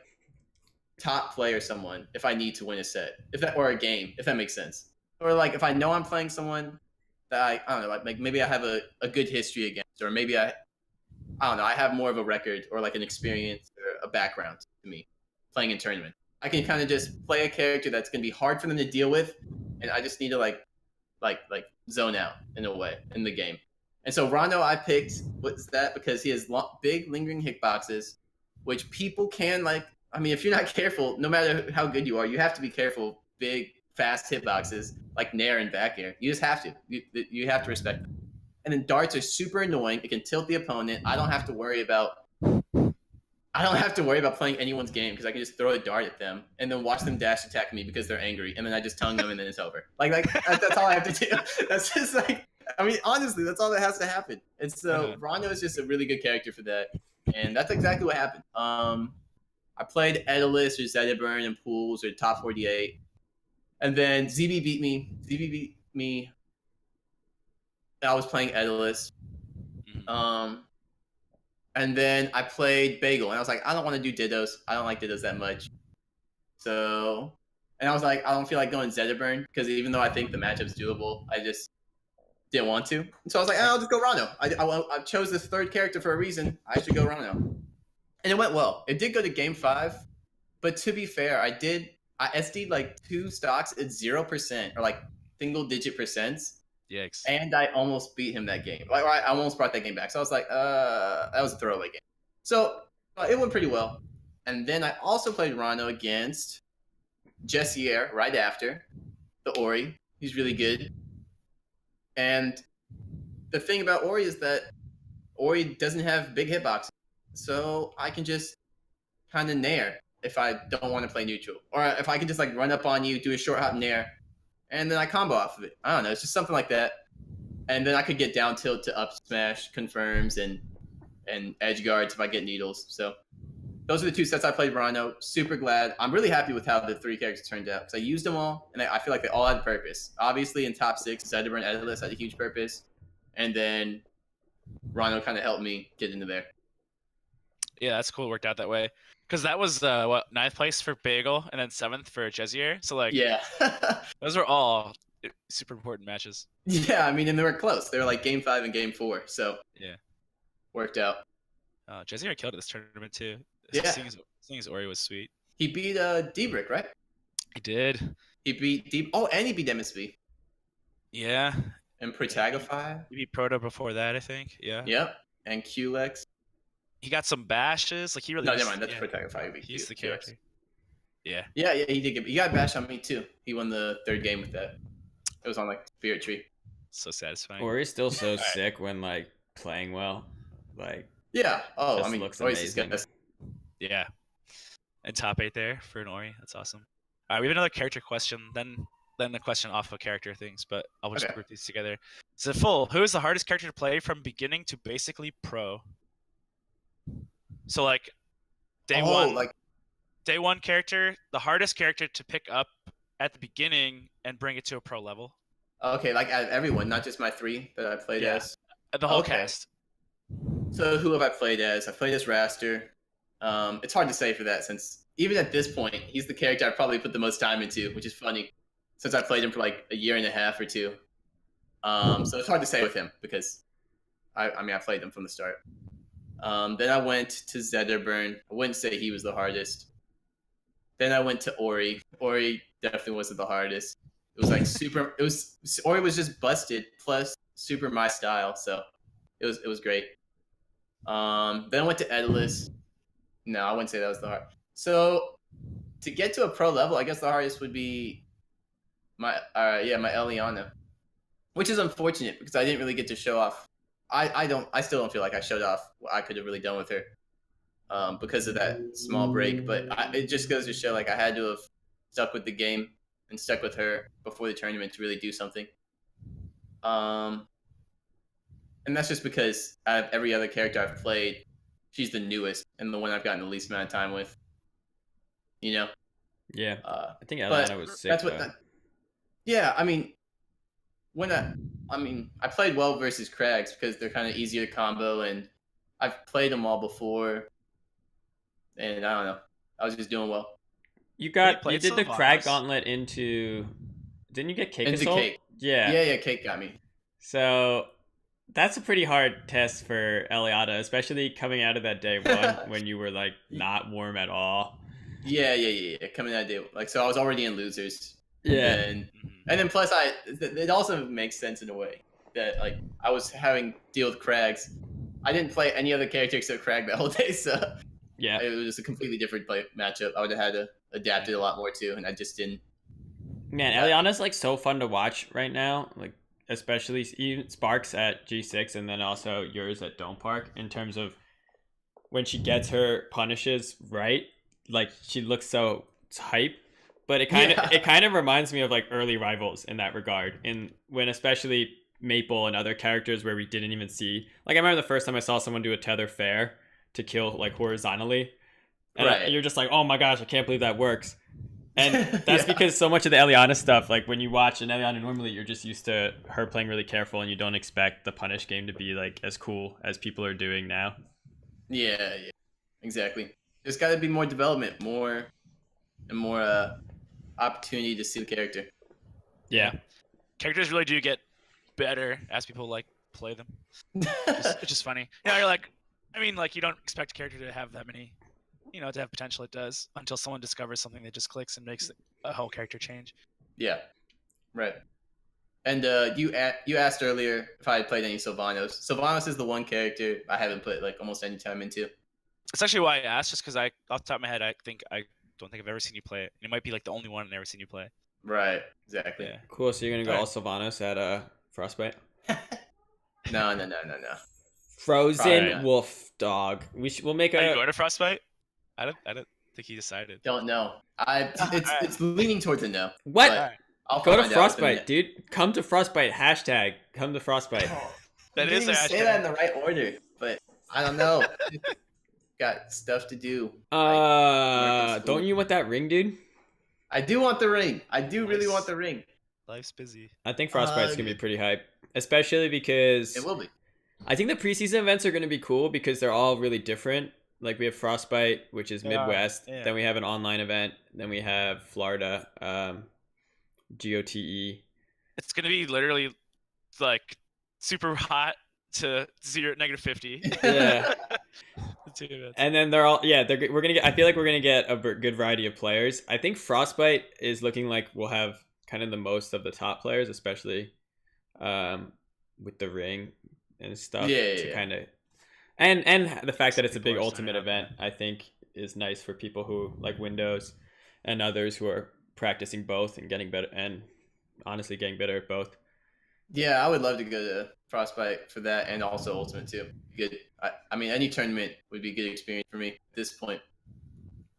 top play or someone if I need to win a set, if that, or a game, if that makes sense. Or like if I know I'm playing someone that I don't know, like maybe I have a good history against, or maybe I don't know, I have more of a record or like an experience or a background to me playing in tournament. I can kind of just play a character that's going to be hard for them to deal with, and I just need to like zone out in a way in the game. And so Rondo I picked was that because he has big lingering hitboxes, which people can like. I mean, if you're not careful, no matter how good you are, you have to be careful. Big, fast hitboxes like Nair and back air. You just have to. You have to respect them. And then darts are super annoying. It can tilt the opponent. I don't have to worry about playing anyone's game because I can just throw a dart at them and then watch them dash attack me because they're angry, and then I just tongue them and then it's over. Like that's all I have to do. That's just like, I mean, honestly, that's all that has to happen. And so Rondo is just a really good character for that, and that's exactly what happened. I played Edalus or Zetaburn in pools or top 48, and then ZB beat me. ZB beat me. I was playing Edalus. And then I played Bagel, and I was like, I don't want to do Dittos. I don't like Dittos that much. So, and I was like, I don't feel like going Zetaburn because even though I think the matchup's doable, I just didn't want to. And so I was like, I'll just go Rondo. I chose this third character for a reason. I should go Rondo. And it went well. It did go to game 5, but to be fair, I SD'd like 2 stocks at 0% or like single digit percents. Yikes. And I almost beat him that game. Like I almost brought that game back. So I was like, that was a throwaway game. So it went pretty well. And then I also played Rondo against Jessier right after the Ori. He's really good. And the thing about Ori is that Ori doesn't have big hitboxes. So I can just kind of nair if I don't want to play neutral. Or if I can just like run up on you, do a short hop nair, and then I combo off of it. I don't know. It's just something like that. And then I could get down tilt to up smash, confirms, and edge guards if I get needles. So those are the 2 sets I played Rondo. Super glad. I'm really happy with how the 3 characters turned out because I used them all, and I feel like they all had a purpose. Obviously, in top 6, Zetaburn and Edalus had a huge purpose. And then Rondo kind of helped me get into there. Yeah, that's cool. It worked out that way. Because that was, 9th place for Bagel and then 7th for Jessier. So, like, yeah. those are all super important matches. Yeah, I mean, and they were close. They were like game 5 and game 4. So, yeah. Worked out. Jessier killed this tournament, too. Yeah. Seeing as Ori was sweet. He beat D-Brick, right? He did. He beat and he beat MSV. Yeah. And Protagify. He beat Proto before that, I think. Yeah. Yep. And QLex. He got some bashes. Like, he really... No, never mind. That's Protagify. He's the character. Yeah. Yeah, he did. He got a bash on me, too. He won the 3rd game with that. It was on, like, Spirit Tree. So satisfying. Ori's still so sick when, like, playing well. Like... Yeah. Oh, I mean, looks Ori's amazing. Yeah. And top 8 there for an Ori. That's awesome. All right, we have another character question, then the question off of character things, but I'll just group these together. So Full, who is the hardest character to play from beginning to basically pro? So like day one character, the hardest character to pick up at the beginning and bring it to a pro level. Okay, like out of everyone, not just my 3 that I played as. The whole cast. So who have I played as? I played as Raster. It's hard to say for that since even at this point, he's the character I probably put the most time into, which is funny since I played him for like a year and a half or 2. So it's hard to say with him because I played him from the start. Then I went to Zetaburn. I wouldn't say he was the hardest. Then I went to Ori. Ori definitely wasn't the hardest. It was like super. Ori was just busted plus super my style, so it was great. Then I went to Edalus. No, I wouldn't say that was the hard. So to get to a pro level, I guess the hardest would be my Eliana, which is unfortunate because I didn't really get to show off. I still don't feel like I showed off what I could have really done with her because of that small break. But it just goes to show like I had to have stuck with the game and stuck with her before the tournament to really do something. and that's just because out of every other character I've played, she's the newest and the one I've gotten the least amount of time with. You know. Yeah, Uh, I think but Eliana was sick. that's what. Though. Yeah, I mean, I played well versus Krags because they're kind of easier to combo, and I've played them all before, and I don't know, I was just doing well. You played did the Sylvanas. Crag Gauntlet into. Didn't you get Cake Into Assault? Cake. Yeah. Yeah, Cake got me. So that's a pretty hard test for Eliana, especially coming out of that day one when you were like not warm at all. Yeah. Coming that day, like, so I was already in losers. Yeah. And then plus it also makes sense in a way that like I was having to deal with Krags. I didn't play any other character except Krag that whole day, so Yeah. it was just a completely different matchup. I would have had to adapt it a lot more too, and I just didn't. Man, Eliana's like so fun to watch right now. Like especially even Sparks at G6 and then also yours at Dome Park in terms of when she gets her punishes right, like she looks so hype. But it kind of reminds me of like early rivals in that regard. In when especially Maple and other characters where we didn't even see. Like I remember the first time I saw someone do a tether fair to kill like horizontally, and you're just like, oh my gosh, I can't believe that works. And that's because so much of the Eliana stuff, like when you watch an Eliana normally, you're just used to her playing really careful, and you don't expect the punish game to be like as cool as people are doing now. Yeah, exactly. There's got to be more development, more opportunity to see the character. Yeah. Characters really do get better as people like play them. It's just funny. Yeah, you're like, I mean, like you don't expect a character to have that many, to have potential. It does until someone discovers something that just clicks and makes a whole character change. Yeah, right. And you asked earlier if I had played any Sylvanas. Sylvanas is the one character I haven't put like almost any time into. That's actually why I asked, just because off the top of my head, I don't think I've ever seen you play it. It might be like the only one I've ever seen you play. Right, exactly. Yeah. Cool. So you're gonna go all Sylvanas at Frostbite? No. Frozen wolf dog. We'll make Are you going to Frostbite? I don't think he decided. Don't know. It's leaning towards a no. What? I'll go to Frostbite, dude. Come to Frostbite. Hashtag come to Frostbite. That is a hashtag. Say that in the right order, but I don't know. Got stuff to do. Don't you want that ring, dude? I do want the ring. I do really want the ring. Life's busy. I think Frostbite's gonna be pretty hype, especially because it will be. I think the preseason events are gonna be cool because they're all really different. Like we have Frostbite, which is Midwest. Yeah. Then we have an online event. Then we have Florida, GOTE. It's gonna be literally like super hot to -50. Yeah. And then they're all we're gonna get. I feel like we're gonna get a good variety of players. I think Frostbite is looking like we'll have kind of the most of the top players, especially with the ring and stuff. Kind of, and the fact that it's a big ultimate event, I think, is nice for people who like Windows and others who are practicing both and getting better, and honestly getting better at both. Yeah, I would love to go to Frostbite for that, and also Ultimate too. Good. I mean, any tournament would be a good experience for me at this point.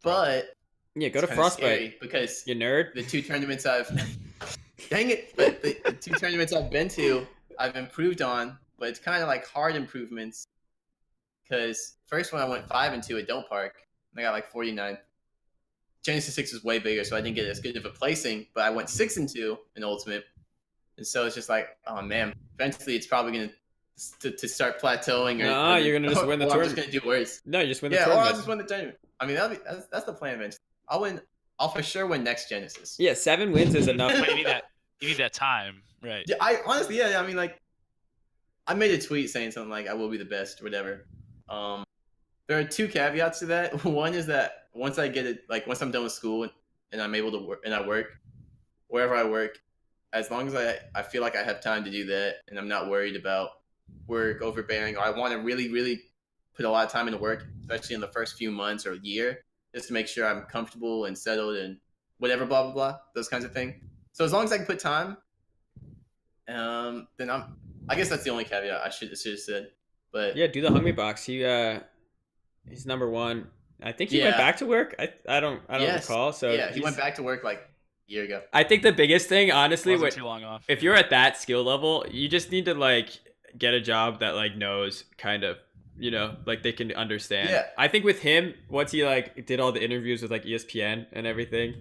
But yeah, go to Frostbite because you nerd. The two tournaments dang it! But the two tournaments I've been to, I've improved on, but it's kind of like hard improvements. Because first one I went 5-2 at Don't Park, and I got like 49. Genesis 6 was way bigger, so I didn't get as good of a placing. But I went 6-2 in Ultimate. And so it's just like, oh man, eventually it's probably going to start plateauing. You're going to just win the tournament. I'm just going to do worse. No, you just win the tournament. Yeah, or I'll just win the tournament. I mean, that's the plan eventually. I'll for sure win next Genesis. Yeah, 7 wins is enough. But you need that time, right? Yeah, honestly, I mean, like, I made a tweet saying something like, I will be the best or whatever. There are 2 caveats to that. One is that once I get it, like once I'm done with school and I'm able to work, and I work, wherever I work, as long as I feel like I have time to do that and I'm not worried about work overbearing, or I want to really, really put a lot of time into work, especially in the first few months or year, just to make sure I'm comfortable and settled and whatever, blah, blah, blah, those kinds of things. So as long as I can put time, then I guess that's the only caveat I should have said. But yeah, do the Hungry Box. He's number 1. I think he went back to work. I don't recall. So yeah, he went back to work like a year ago. I think the biggest thing, honestly, too long off. If you're at that skill level, you just need to like get a job that like knows kind of, you know, like they can understand. Yeah. I think with him, once he like did all the interviews with like ESPN and everything,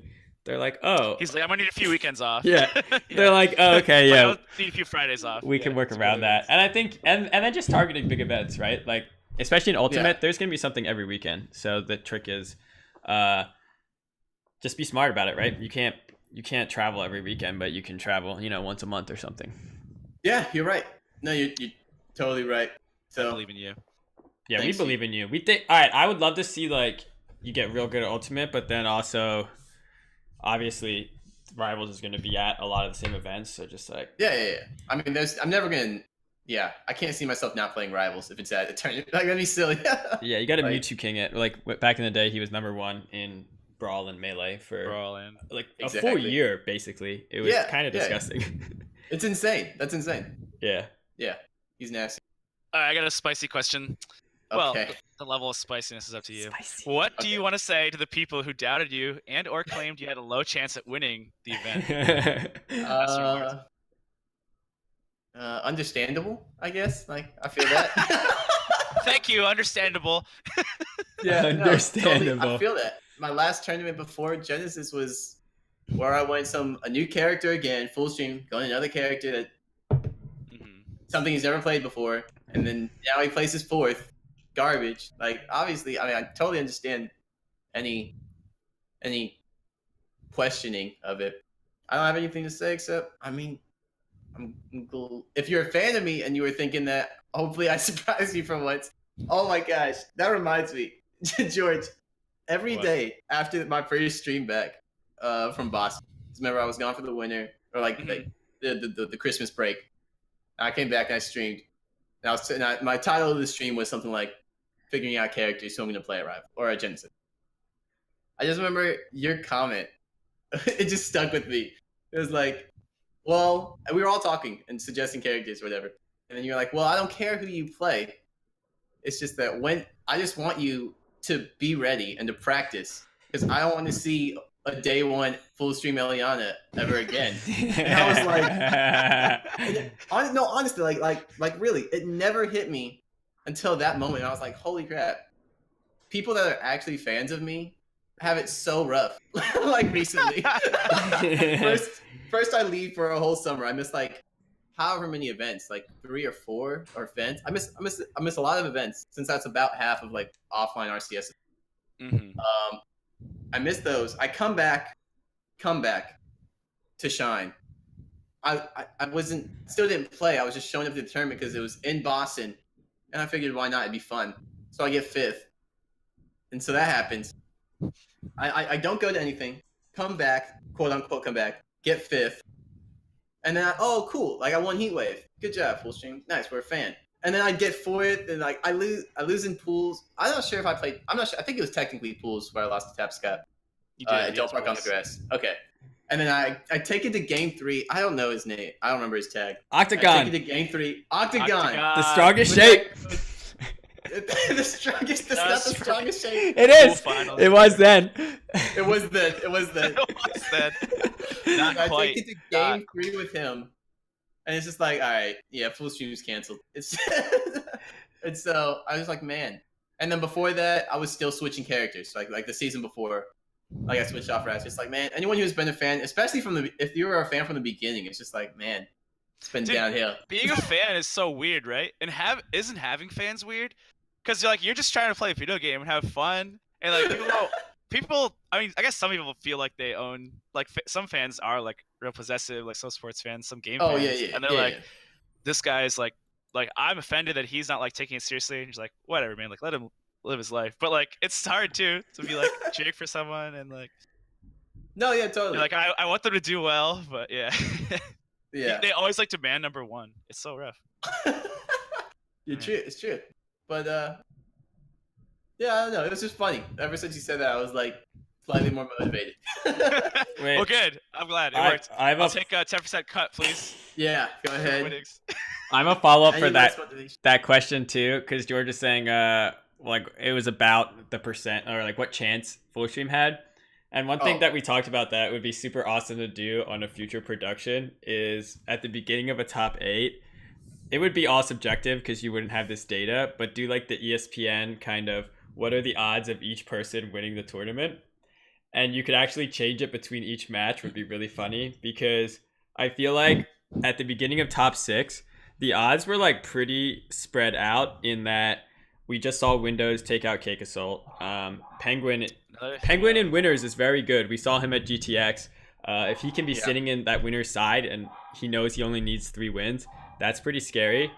they're like, oh, He's like, I'm gonna need a few weekends off. yeah. They're like, oh, okay, Like, yeah, I'll need a few Fridays off. we can work that's around what it that. is. And I think, and then just targeting big events, right? Like, especially in Ultimate, Yeah. there's gonna be something every weekend. So the trick is, just be smart about it, right? You can't travel every weekend, but you can travel, you know, once a month or something. Yeah, you're right. No, you're totally right. I So believe in you. Yeah, Thanks, we believe in you. We think. All right, I would love to see like you get real good at Ultimate, but then also, obviously, Rivals is going to be at a lot of the same events. So just like yeah. I mean, I'm never gonna. Yeah, I can't see myself not playing Rivals if it's at a tournament. Like, that'd be silly. yeah, you got to Like- Mewtwo King it. Like back in the day, he was #1 in Brawl and Melee for We're all in. like a Exactly. full year, basically. It was Yeah, kind of yeah. disgusting. It's insane. That's insane. yeah. Yeah, he's nasty. All right, I got a spicy question. Well, Okay. the level of spiciness is up to you. Spicy. What do Okay. you want to say to the people who doubted you and or claimed you had a low chance at winning the event? Understandable, I guess. Like, I feel that. Thank you, understandable. Yeah, Understandable. Totally, I feel that. My last tournament before Genesis was where I went a new character again, FullStream, going another character that Mhm. something he's never played before, and then now he places fourth. Garbage. Like, obviously, I mean, I totally understand any questioning of it. I don't have anything to say except, I mean, I'm cool. If you're a fan of me and you were thinking that hopefully I surprised you for once, oh my gosh, that reminds me, George. Every What? day after my first stream back from Boston, remember I was gone for the winter or like Mhm. the Christmas break. I came back and I streamed. And my title of the stream was something like figuring out characters who I'm going to play at Rival or at Genesis. I just remember your comment. It just stuck with me. It was like, well, and we were all talking and suggesting characters or whatever. And then you're like, well, I don't care who you play. It's just that I just want you to be ready and to practice because I don't want to see a day one FullStream Eliana ever again. And I was like, no, honestly, like really, it never hit me until that moment. I was like, holy crap. People that are actually fans of me have it so rough, like recently. First I leave for a whole summer. I miss like however many events, like 3 or 4 or events. I miss a lot of events since that's about half of like offline RCS. Mhm. I miss those. I come back to shine. I still didn't play. I was just showing up to the tournament because it was in Boston, and I figured why not? It'd be fun. So I get 5th, and so that happens. I don't go to anything. Come back, quote unquote, come back, get 5th, and then oh cool, like I won Heat Wave. Good job, FullStream. Nice, we're a fan. And then I get 4th, and like I lose in pools. I'm not sure if I played. I'm not sure. I think it was technically pools where I lost to Tap Scott. You did. At Del Park on the grass. Okay. And then I take it to game 3. I don't know his name. I don't remember his tag. Octagon. I take it to game 3. Octagon. The strongest shape. The strongest. That's not the strongest shape. It is. Finals. It was then. It was then. It was then. It was then. Not I quite. take it to game 3 with him, and it's just like, all right, yeah, FullStream is canceled. It's and so I was like, man. And then before that, I was still switching characters. Like the season before, like I switched off Raz. Just like, man, anyone who's been a fan, especially if you were a fan from the beginning, it's just like, man, it's been Dude, downhill. Being a fan is so weird, right? And isn't having fans weird? Because you're just trying to play a video game and have fun, and like people. I mean, I guess some people feel like they own. Like some fans are like real possessive, like some sports fans, some game Oh fans, yeah. and they're like, this guy's like I'm offended that he's not like taking it seriously. And he's like, whatever, man. Like let him live his life. But like it's hard too to be like cheering for someone and like. No, yeah, totally. Like I want them to do well, but yeah. Yeah. They always like demand #1. It's so rough. It's true. But yeah, I don't know. It was just funny. Ever since you said that, I was like slightly more motivated. Wait, Well, good. I'm glad it worked. I'll take a 10% cut, please. Yeah, go ahead. Winnings. I'm a follow up for Any that last motivation? that question too, because George is saying like it was about the percent or like what chance FullStream had. And one thing Oh. that we talked about that would be super awesome to do on a future production is at the beginning of a top 8, it would be all subjective because you wouldn't have this data, but do like the ESPN kind of what are the odds of each person winning the tournament? And you could actually change it between each match would be really funny because I feel like at the beginning of top 6, the odds were like pretty spread out in that we just saw Windows take out Cake Assault. Penguin in winners is very good. We saw him at GTX. If he can be sitting in that winner's side and he knows he only needs 3 wins, that's pretty scary.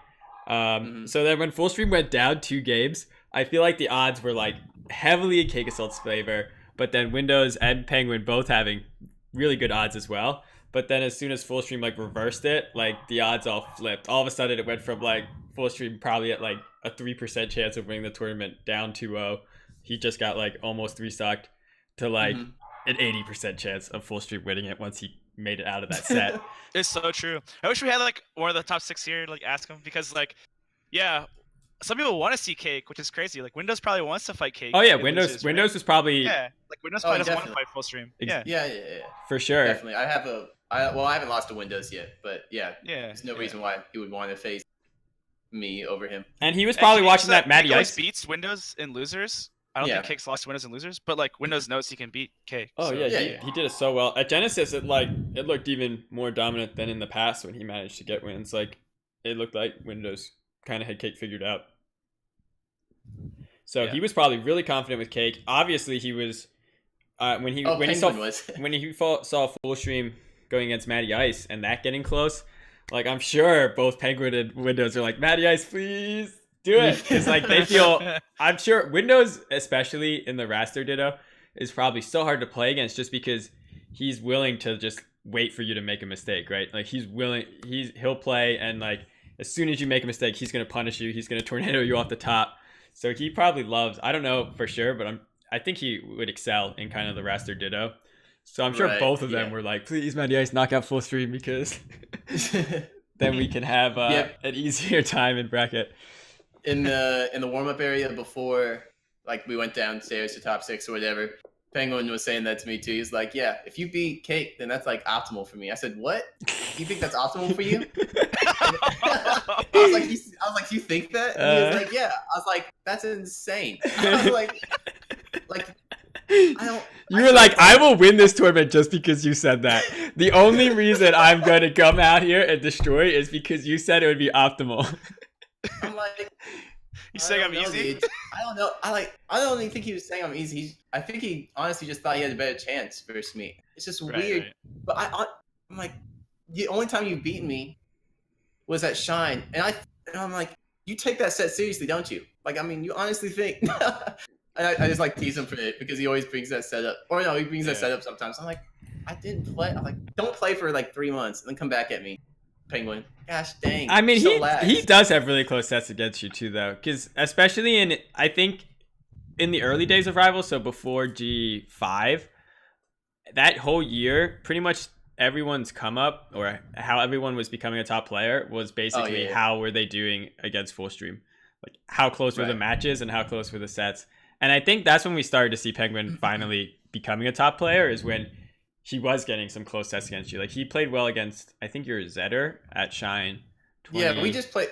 So then when FullStream went down 2 games, I feel like the odds were like heavily in Cake Assault's favor, but then Windows and Penguin both having really good odds as well. But then as soon as FullStream like reversed it, like the odds all flipped. All of a sudden it went from like FullStream probably at like a 3% chance of winning the tournament down 2-0. He just got like almost 3-stocked to like an 80% chance of FullStream winning it once he made it out of that set. It's so true. I wish we had like one of the top 6 here to like ask him because like, yeah, some people want to see Cake, which is crazy. Like Windows probably wants to fight Cake. Oh yeah, Windows was probably like Windows probably doesn't want to fight FullStream. Yeah, for sure. Definitely. I haven't lost to Windows yet, but there's no reason why he would want to face me over him. And he was probably watching that Maddie Ice beats Windows in losers. I don't think Cake's lost to Windows in losers, but like Windows knows he can beat Cake. Oh so. He did it so well at Genesis. It looked even more dominant than in the past when he managed to get wins. Like it looked like Windows kind of had Cake figured out. So he was probably really confident with Cake. Obviously, he was when he saw FullStream going against Maddie Ice and that getting close. Like I'm sure both Penguin and Windows are like, Maddie Ice, please do it, because like they feel. I'm sure Windows, especially in the Raster Ditto, is probably so hard to play against just because he's willing to just wait for you to make a mistake, right? Like he'll play and like as soon as you make a mistake, he's gonna punish you. He's gonna tornado you off the top. So he probably loves. I don't know for sure, but I think he would excel in kind of the Raster Ditto. So I'm sure both of them were like, please, Maddie Ice, knock out FullStream because then we can have an easier time in bracket. In the warm up area before like we went downstairs to top 6 or whatever, Penguin was saying that to me too. He's like, yeah, if you beat Cake, then that's like optimal for me. I said, what? You think that's optimal for you? I was like, you think that? And he was like, yeah. I was like, that's insane. I was like, I don't. You were like, I will win this tournament just because you said that. The only reason I'm going to come out here and destroy is because you said it would be optimal. I'm like, you saying I'm easy? Dude. I don't know. I don't even think he was saying I'm easy. I think he honestly just thought he had a better chance versus me. It's just weird. Right. But I'm like, the only time you've beaten me was at Shine, and I'm like, you take that set seriously, don't you? Like, I mean, you honestly think. And I just like tease him for it because he always brings that setup. Or no, he brings that setup sometimes. I'm like, I didn't play. I'm like, don't play for like 3 months and then come back at me, Penguin. Gosh dang. I mean, he does have really close sets against you too, though, because especially I think in the early days of Rivals, so before G5, that whole year, pretty much everyone's come up or how everyone was becoming a top player was basically how were they doing against FullStream, like how close were the matches and how close were the sets. And I think that's when we started to see Penguin finally becoming a top player, is when he was getting some close sets against you. Like he played well against, I think you're Zetter at Shine. 20. Yeah,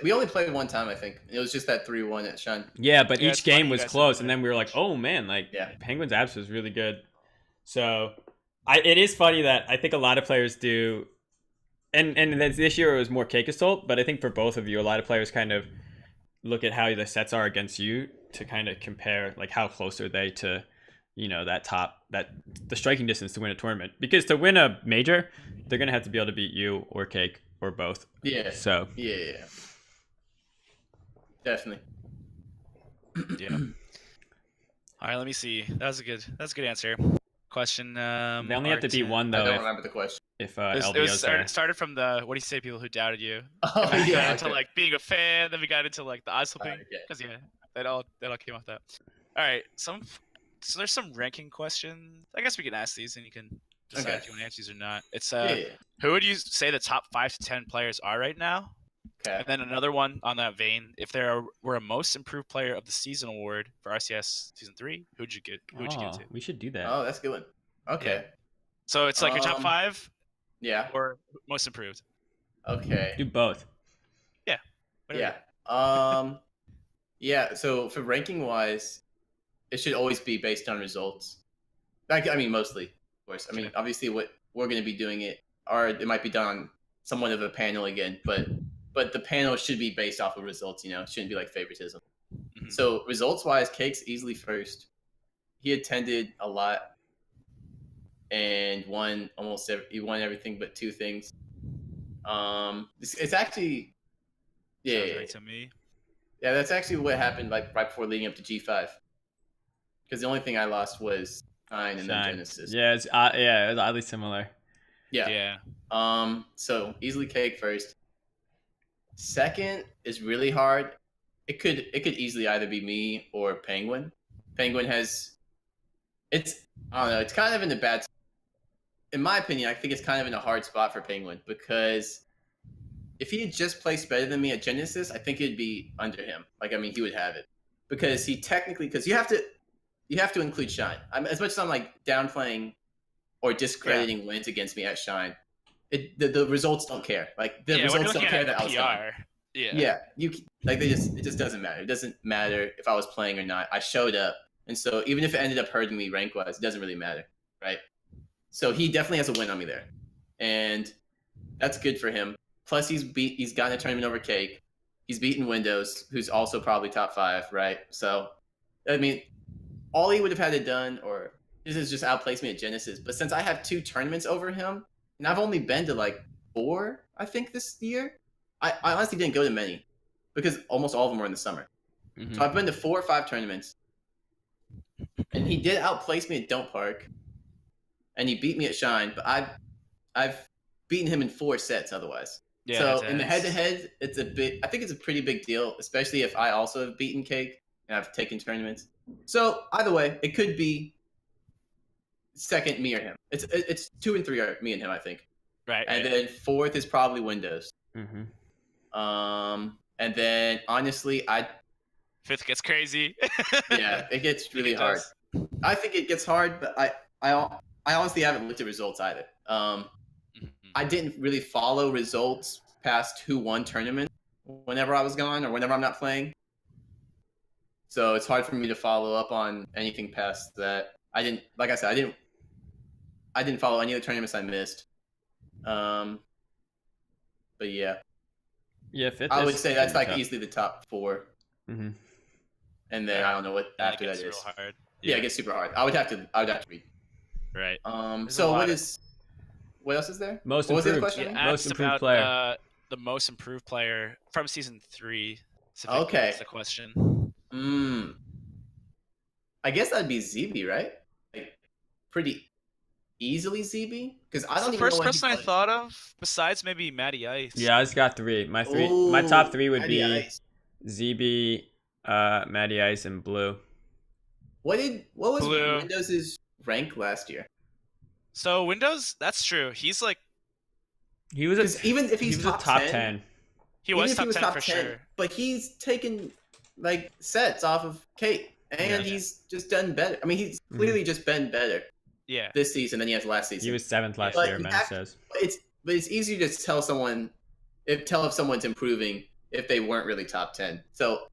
we only played one time, I think. It was just that 3-1 at Shine. Yeah, but each game was close, and then we were like, oh man, like Penguin's abs was really good. So it is funny that I think a lot of players do, and this year it was more Cake Assault, but I think for both of you, a lot of players kind of look at how the sets are against you to kind of compare, like how close are they to, you know, the striking distance to win a tournament. Because to win a major, they're gonna have to be able to beat you or Cake or both. Yeah. So yeah. Definitely. Yeah. All right, let me see. That's a good answer. Question. They only have to beat one though. I don't remember the question. If LBO's it started from the what do you say, people who doubted you. Oh we yeah. got into like being a fan, then we got into like the odds flipping, because that all came off that. All right, so there's some ranking questions. I guess we can ask these, and you can decide if you want to answer these or not. It's who would you say the top 5 to 10 players are right now? Okay. And then another one on that vein: if there were a most improved player of the season award for RCS season 3, who'd you give it to? We should do that. Oh, that's a good one. Okay. Yeah. So it's like your top 5. Yeah. Or most improved. Okay. Do both. Yeah. Yeah. Yeah. So for ranking wise, it should always be based on results. Like, I mean, mostly, of course. I mean, Okay. obviously, what we're going to be doing it, or it might be done on somewhat of a panel again, but the panel should be based off of results. It shouldn't be like favoritism. Mhm. So results wise, Cake's easily first. He attended a lot and won he won everything but 2 things. It's actually Sounds right to me. yeah, that's actually what happened like right before leading up to G5. Because the only thing I lost was Shine and then Genesis. Yeah, it's oddly similar. Yeah. So easily Cake first. Second is really hard. It could easily either be me or Penguin. Penguin has I don't know, it's kind of in a bad, in my opinion, I think it's kind of in a hard spot for Penguin because if he had just placed better than me at Genesis, I think it'd be under him. Like, I mean, he would have it because because you have to include Shine. As much as I'm like downplaying or discrediting wins against me at Shine, the results don't care. Like the results don't care that I was gone. Yeah, it just doesn't matter. It doesn't matter if I was playing or not. I showed up, and so even if it ended up hurting me rank wise, it doesn't really matter, right? So he definitely has a win on me there, and that's good for him. Plus, he's gotten a tournament over Cake. He's beaten Windows, who's also probably top 5, right? So, I mean, all he would have had to done, or this is just outplace me at Genesis. But since I have 2 tournaments over him, and I've only been to like 4, I think this year. I honestly didn't go to many because almost all of them were in the summer. Mm-hmm. So I've been to 4 or 5 tournaments, and he did outplace me at Don't Park, and he beat me at Shine. But I've beaten him in 4 sets otherwise. Yeah, so in the head-to-head, I think it's a pretty big deal, especially if I also have beaten Cake and I've taken tournaments. So either way, it could be second me or him. It's 2 and 3 are me and him, I think. Right. And then 4th is probably Windows. Mm-hmm. And then honestly, 5th gets crazy. Yeah, it gets really hard. I think it gets hard, but I honestly haven't looked at results either. I didn't really follow results past who won tournament whenever I was gone or whenever I'm not playing. So it's hard for me to follow up on anything past that. Like I said, I didn't follow any of the tournaments I missed. But yeah. Yeah, I would say that's like easily the top 4. Mm-hmm. And then I don't know what after that is. Real hard. Yeah, it gets super hard. I would have to read. Right. So what else is there? Most what was the improved. question? Yeah, Most improved player. The most improved player from season 3. Okay. That's the question. I guess that'd be ZB, right? Like pretty easily ZB, because I don't the even know first what person I thought of besides maybe Maddie Ice. Yeah, I just got 3. My top 3 would Maddie be Ice. ZB, Maddie Ice, and Blue. What was Blue. Windows's rank last year? So Windows, that's true. He's like He was even if he's top 10. He was top 10 for sure. But he's taken like sets off of Kate, and he's just done better. I mean, he's clearly just been better. Yeah. This season than he has last season. He was 7th last year, man says. But it's easy to tell if someone's improving if they weren't really top 10. So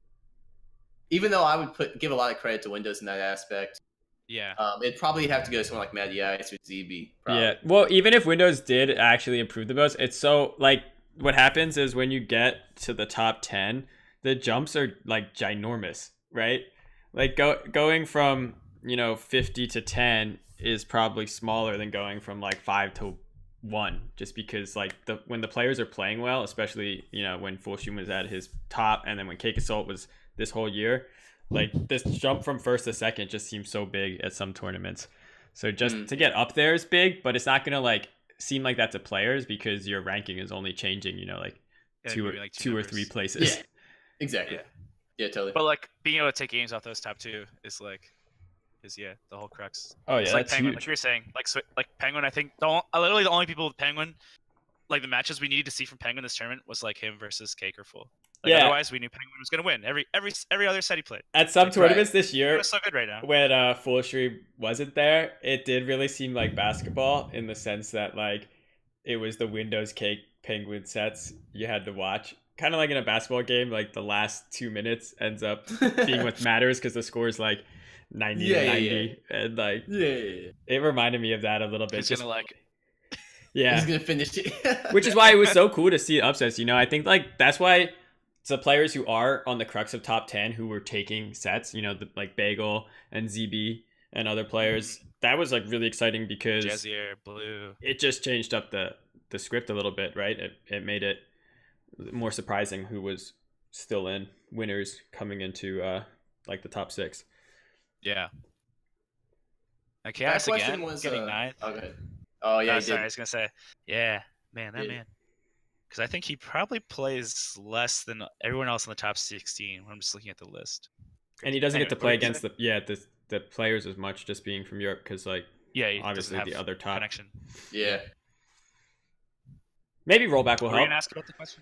even though I would give a lot of credit to Windows in that aspect, yeah, it'd probably have to go to someone like Maddie Ice or ZB. Probably. Yeah. Well, even if Windows did actually improve the most, it's so like what happens is when you get to the top 10, the jumps are like ginormous, right? Like going from 50 to 10 is probably smaller than going from like 5 to 1, just because like when the players are playing well, especially when FullStream was at his top, and then when Cake Assault was this whole year, like this jump from first to second just seems so big at some tournaments. So just to get up there is big, but it's not gonna like seem like that to players because your ranking is only changing, two or 3 places. Yeah, exactly. Yeah, totally. But like being able to take games off those top 2 is the whole crux. Oh yeah, it's like that's Penguin, huge. like you were saying, like Penguin. I think literally the only people with Penguin, like the matches we needed to see from Penguin this tournament was like him versus Cake or Full. Like, otherwise we knew Penguin was gonna win every other set he played. At some tournaments this year, it's so good right now. When FullStream wasn't there, it did really seem like basketball in the sense that like it was the Windows Cake Penguin sets you had to watch, kind of like in a basketball game, like the last 2 minutes ends up being what matters because the score is like 90 to 90, and like it reminded me of that a little bit. He's Just gonna like. yeah, He's gonna finish it. which is why it was so cool to see upsets. You know, I think like that's why the players who are on the crux of top 10 who were taking sets, you know, like Bagel and ZB and other players, that was like really exciting because Jazzier, Blue. it just changed up the script a little bit, right? It made it more surprising who was still in winners coming into like the top 6. Yeah. That Chaos question again, was getting 9th. okay. Oh yeah, No, he sorry, did. I was gonna say, yeah, man, that Yeah. man. Because I think he probably plays less than everyone else in the top 16 when I'm just looking at the list. And he doesn't get to play Anyway, what against the players as much, just being from Europe, because like yeah, he obviously doesn't the have other top. connection. Yeah. Maybe rollback will Were you help. gonna ask about the question?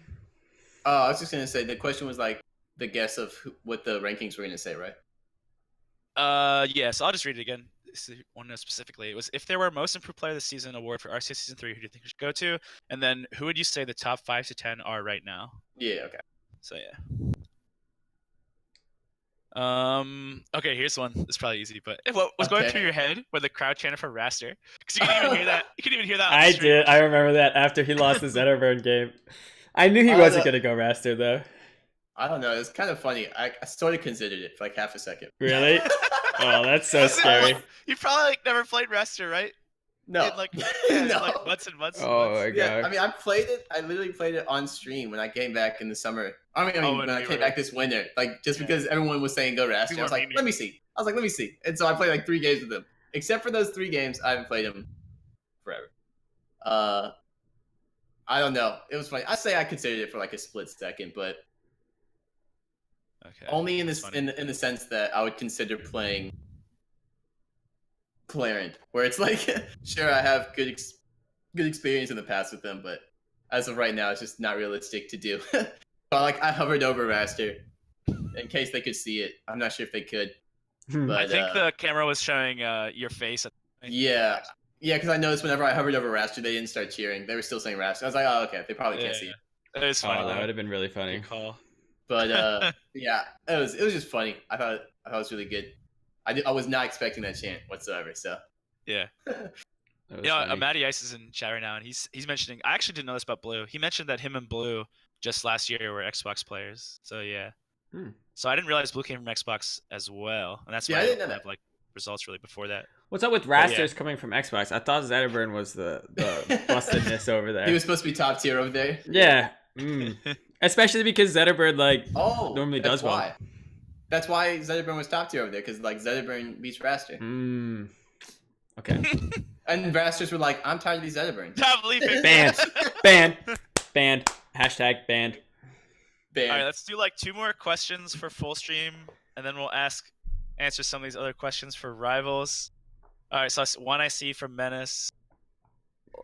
Oh, I was just gonna say the question was like the guess of what the rankings were gonna say, right? Yeah, so I'll just read it again. This is one note specifically. It was if there were most improved player of the season award for RCS season 3, who do you think we should go to? And then who would you say the top 5 to 10 are right now? Yeah. Okay. So yeah. Okay, here's one. It's probably easy, but what was going through your head when the crowd chanted for Raster? Because you couldn't even hear that. You couldn't even hear that. On the I stream. did. I remember that after he lost the Zetterburn game. I knew he wasn't gonna go Raster though. I don't know. It's kind of funny. I sort of considered it for like half a second. Really? Oh, that's so scary. You probably like never played Raster, right? No. In, like, No. like months and months. Oh and months. my Yeah, god. I mean, I played it. I literally played it on stream when I came back in the summer. When I came back this winter, like just because everyone was saying go Raster, I was like, let me see. And so I played like 3 games with them. Except for those 3 games, I haven't played them forever. I don't know. It was funny. I say I considered it for like a split second, but only in this in the sense that I would consider playing Clarent, where it's like, sure, I have good experience in the past with them, but as of right now, it's just not realistic to do. But like, I hovered over Raster in case they could see it. I'm not sure if they could. But I think the camera was showing your face. Yeah, because I noticed whenever I hovered over Raster, they didn't start cheering. They were still saying Raster. I was like, oh, okay, they probably can't see it. It was funny. That would have been really funny. Good call. But yeah, it was just funny. I thought it was really good. I was not expecting that chant whatsoever. So yeah. Maddie Ice is in chat right now, and he's mentioning. I actually didn't know this about Blue. He mentioned that him and Blue just last year were Xbox players. So yeah. So I didn't realize Blue came from Xbox as well, and that's why I didn't have like results really before that. What's up with Rasters coming from Xbox? I thought Zetterburn was the bustedness over there. He was supposed to be top tier over there. Yeah. Especially because Zetterburn normally does well. That's why Zetterburn was top tier over there, because like Zetterburn beats Raster. Okay. And Rasters were like, I'm tired of these Zetterburns. Stop leaving. Banned. Hashtag banned. All right, let's do like 2 more questions for FullStream, and then we'll answer some of these other questions for rivals. All right, so one I see from Menace,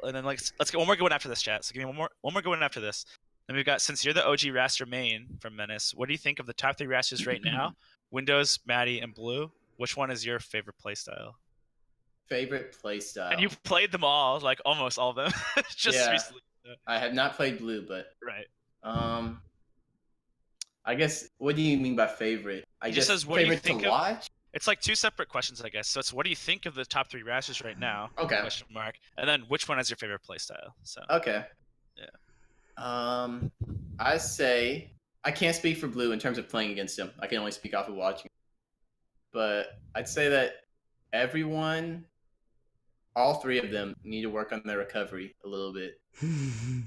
and then let's get one more good one after this, chat. So give me one more good one after this. Then we've got, since you're the OG Raster main from Menace, what do you think of the top 3 Rasters right now? Windows, Maddie, and Blue. Which one is your favorite playstyle? Favorite playstyle. And you've played them all, like almost all of them, just recently. I have not played Blue, but right. I guess, what do you mean by favorite? I guess says, what favorite do you think to watch? It's like 2 separate questions, I guess. So it's, what do you think of the top 3 Rasters right now? Okay. Question mark. And then, which one is your favorite playstyle? So. Okay. Yeah. I say I can't speak for Blue in terms of playing against him. I can only speak off of watching. But I'd say that all 3 of them need to work on their recovery a little bit.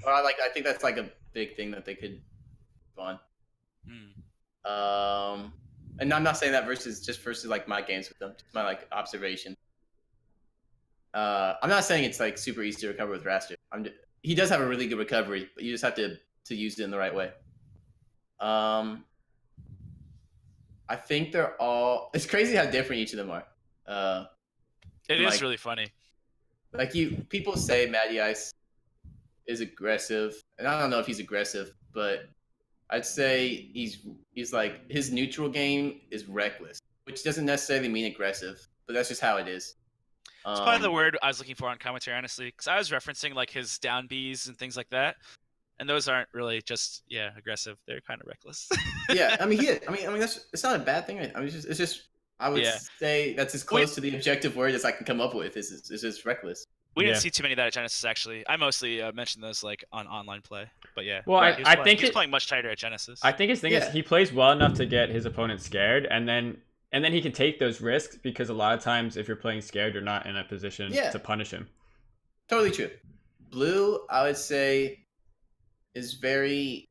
Or I think that's like a big thing that they could on. And I'm not saying that versus like my games with them, just my like observation. I'm not saying it's like super easy to recover with Raster. He does have a really good recovery, but you just have to use it in the right way. I think they're all. It's crazy how different each of them are. It is really funny. Like people say Maddie Ice is aggressive, and I don't know if he's aggressive, but I'd say he's like, his neutral game is reckless, which doesn't necessarily mean aggressive, but that's just how it is. It's probably the word I was looking for on commentary, honestly, because I was referencing like his down Bs and things like that. And those aren't really just aggressive. They're kind of reckless. Yeah, I mean, it's not a bad thing. I mean, it's just I would say that's as close to the objective word as I can come up with. Is just reckless. We didn't see too many of that at Genesis, actually. I mostly mentioned those like on online play, but yeah. Well, I think he's playing much tighter at Genesis. I think his thing is he plays well enough to get his opponent scared, and then he can take those risks because a lot of times if you're playing scared, you're not in a position to punish him. Totally true. Blue, I would say, is very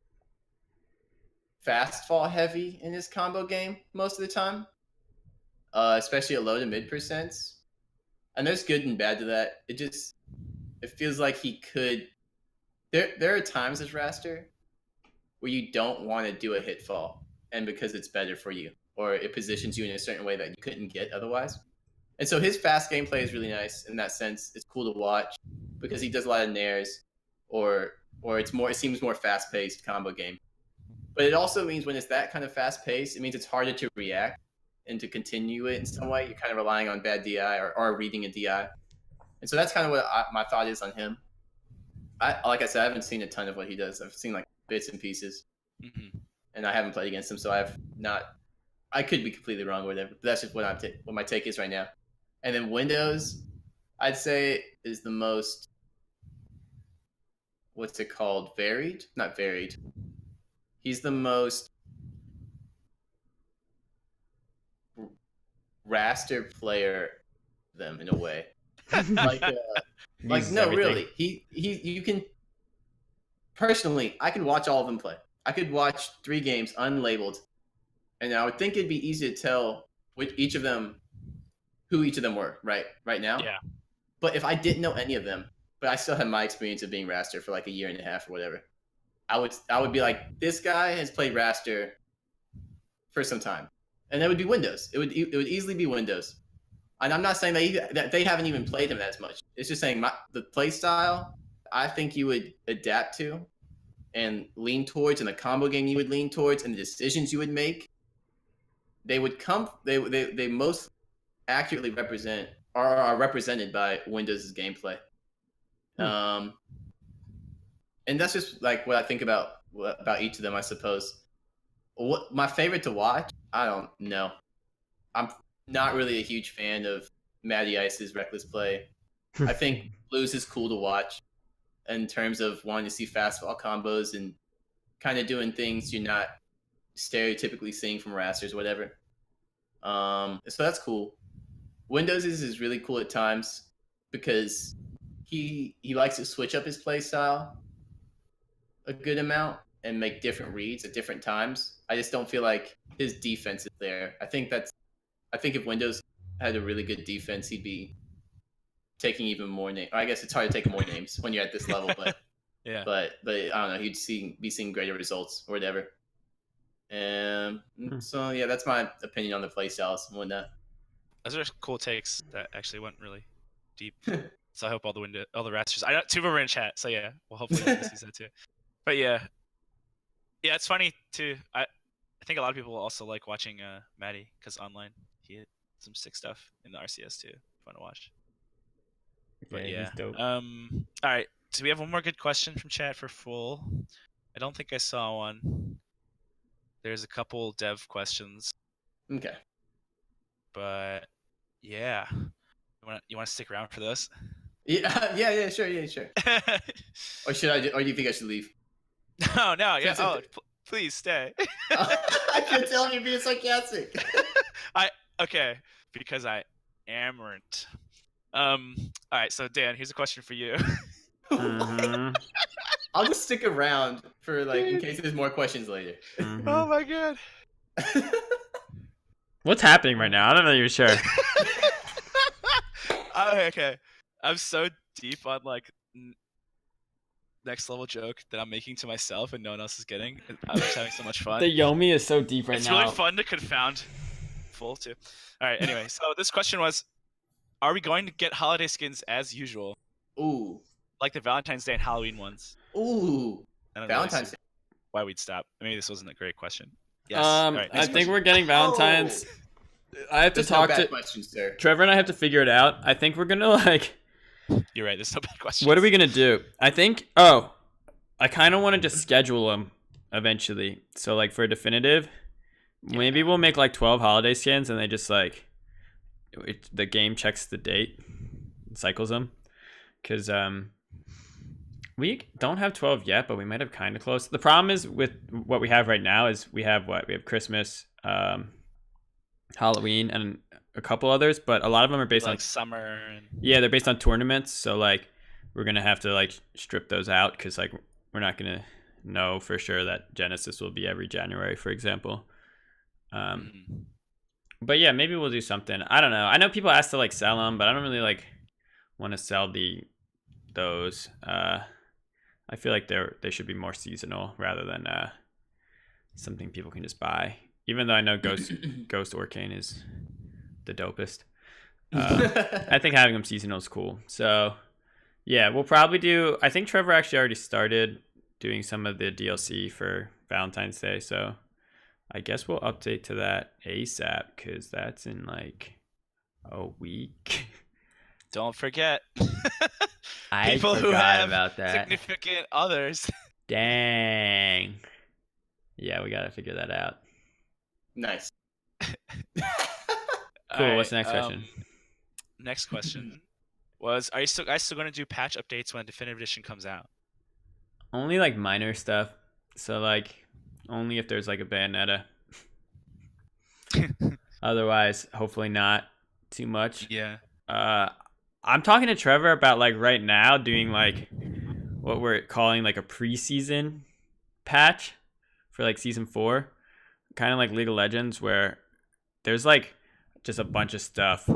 fast fall heavy in his combo game most of the time, especially at low to mid percents. And there's good and bad to that. It feels like he could. There are times as Raster where you don't want to do a hit fall, and because it's better for you, or it positions you in a certain way that you couldn't get otherwise. And so his fast gameplay is really nice in that sense. It's cool to watch because he does a lot of nairs, or it seems more fast paced combo game. But it also means when it's that kind of fast pace, it means it's harder to react and to continue it in some way. You're kind of relying on bad DI or reading a DI. And so that's kind of what my thought is on him. Like I said, I haven't seen a ton of what he does. I've seen like bits and pieces, and I haven't played against him, so I could be completely wrong or whatever. But that's just what my take is right now. And then Windows, I'd say is the most, what's it called? Varied? Not varied. He's the most Raster player of them in a way. Really. You can personally, I can watch all of them play. I could watch 3 games unlabeled, and I would think it'd be easy to tell who each of them were right now. Yeah. But if I didn't know any of them, but I still had my experience of being Raster for like a year and a half or whatever, I would be like, this guy has played Raster for some time, and that would be Windows. It would easily be Windows. And I'm not saying that they haven't even played him as much. It's just saying the play style I think you would adapt to and lean towards, and the combo game you would lean towards, and the decisions you would make, they most accurately represent or are represented by Windows' gameplay. And that's just like what I think about each of them, I suppose. What my favorite to watch, I don't know. I'm not really a huge fan of Maddie Ice's reckless play. I think Blues is cool to watch in terms of wanting to see fast fall combos and kind of doing things you're not stereotypically seeing from Rasters, whatever. So that's cool. Windows is really cool at times because he likes to switch up his play style a good amount and make different reads at different times. I just don't feel like his defense is there. I think if Windows had a really good defense, he'd be taking even more names. I guess it's hard to take more names when you're at this level, but yeah. But I don't know. He'd be seeing greater results or whatever. And so yeah, that's my opinion on the play styles and whatnot. Those are cool takes that actually went really deep. So I hope all the Rasters. I know 2 of them are in chat, so yeah, well hopefully he sees that too. But yeah, it's funny too. I think a lot of people also like watching Maddie because online he had some sick stuff in the RCS too. Fun to watch. But yeah. He's dope. All right. So we have one more good question from chat for Full. I don't think I saw one. There's a couple dev questions. Okay. But yeah, you want to stick around for those? Yeah, sure. Or should I? Or do you think I should leave? No, yeah. Please stay. I can tell you're being sarcastic. Okay, because I amn't. All right, so Dan, here's a question for you. I'll just stick around for in case there's more questions later. Oh my god. What's happening right now? I don't know you're sure. Okay. I'm so deep on next level joke that I'm making to myself and no one else is getting. I'm just having so much fun. The Yomi is so deep right now. It's really fun to confound Full too. All right, anyway, so this question was, are we going to get holiday skins as usual? Ooh. Like the Valentine's Day and Halloween ones? Ooh. Valentine's Day. Why we'd stop. Maybe this wasn't a great question. Yes. Right, I think we're getting Valentine's. I have to talk to questions, sir. Trevor and I have to figure it out. I think we're gonna You're right. There's no bad question. What are we gonna do? I think. Oh, I kind of want to just schedule them eventually. So like for definitive, maybe we'll make like 12 holiday skins, and they just like the game checks the date, cycles them, because we don't have 12 yet, but we might have kind of close. The problem is with what we have right now is we have Christmas, Halloween, and a couple others, but a lot of them are based like on summer. Yeah, they're based on tournaments, so like we're gonna have to like strip those out because like we're not gonna know for sure that Genesis will be every January, for example. But yeah, maybe we'll do something. I don't know. I know people ask to like sell them, but I don't really like want to sell those. I feel like they should be more seasonal rather than something people can just buy. Even though I know Ghost Arcane is the dopest. I think having them seasonal is cool. So yeah, we'll probably do. I think Trevor actually already started doing some of the DLC for Valentine's Day. So I guess we'll update to that ASAP because that's in like a week. Don't forget. I People forgot who have about that. significant others. Dang. Yeah, we gotta figure that out. Nice. Cool. What's the next question? Next question was: Are you guys still going to do patch updates when the definitive edition comes out? Only like minor stuff. So like only if there's like a Bayonetta. Otherwise, hopefully not too much. Yeah. I'm talking to Trevor about like right now doing like what we're calling like a preseason patch for like season 4, kind of like League of Legends, where there's like just a bunch of stuff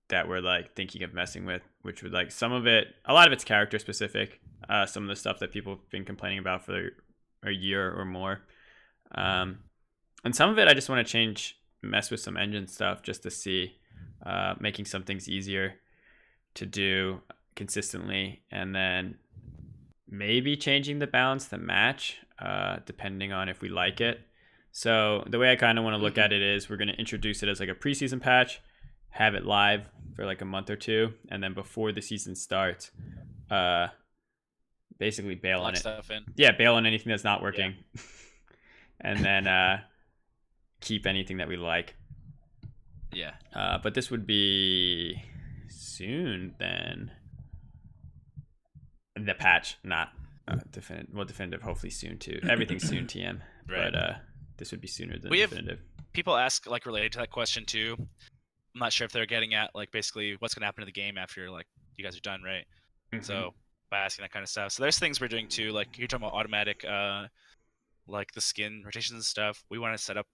that we're like thinking of messing with, which would like a lot of it's character specific. Some of the stuff that people have been complaining about for a year or more, and some of it I just want to mess with some engine stuff just to see, making some things easier to do consistently, and then maybe changing the balance to match, depending on if we like it. So the way I kind of want to look at it is we're going to introduce it as like a preseason patch, have it live for like a month or two, and then before the season starts, basically bail on it. Stuff in. Yeah, bail on anything that's not working. Yeah. And then keep anything that we like. Yeah. But this would be soon then. The patch, not definitive, hopefully soon too. Everything's soon, TM. Right. But this would be sooner than We have definitive. People ask like related to that question too. I'm not sure if they're getting at like basically what's gonna happen to the game after like you guys are done, right? Mm-hmm. So by asking that kind of stuff. So there's things we're doing too, like you're talking about automatic like the skin rotations and stuff. We want to set up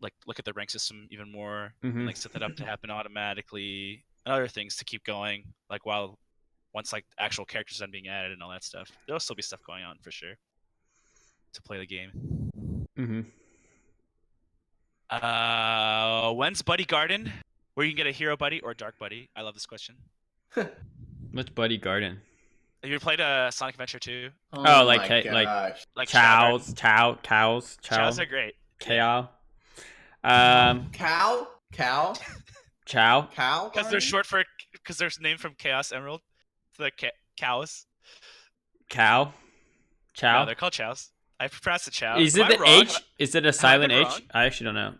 like look at the rank system even more, and, like set that up to happen automatically, and other things to keep going, like once like actual characters are being added and all that stuff. There'll still be stuff going on for sure to play the game. When's Buddy Garden? Where you can get a hero buddy or a dark buddy? I love this question. What's Buddy Garden? Have you played Sonic Adventure 2? Oh, like Chows. Chows are great. Cow. Cow. Because they're short for because they're named from Chaos Emerald. So the cows. Chow. No, they're called chows. I pronounce it chows. Is it the H? Is it a silent H? I actually don't know.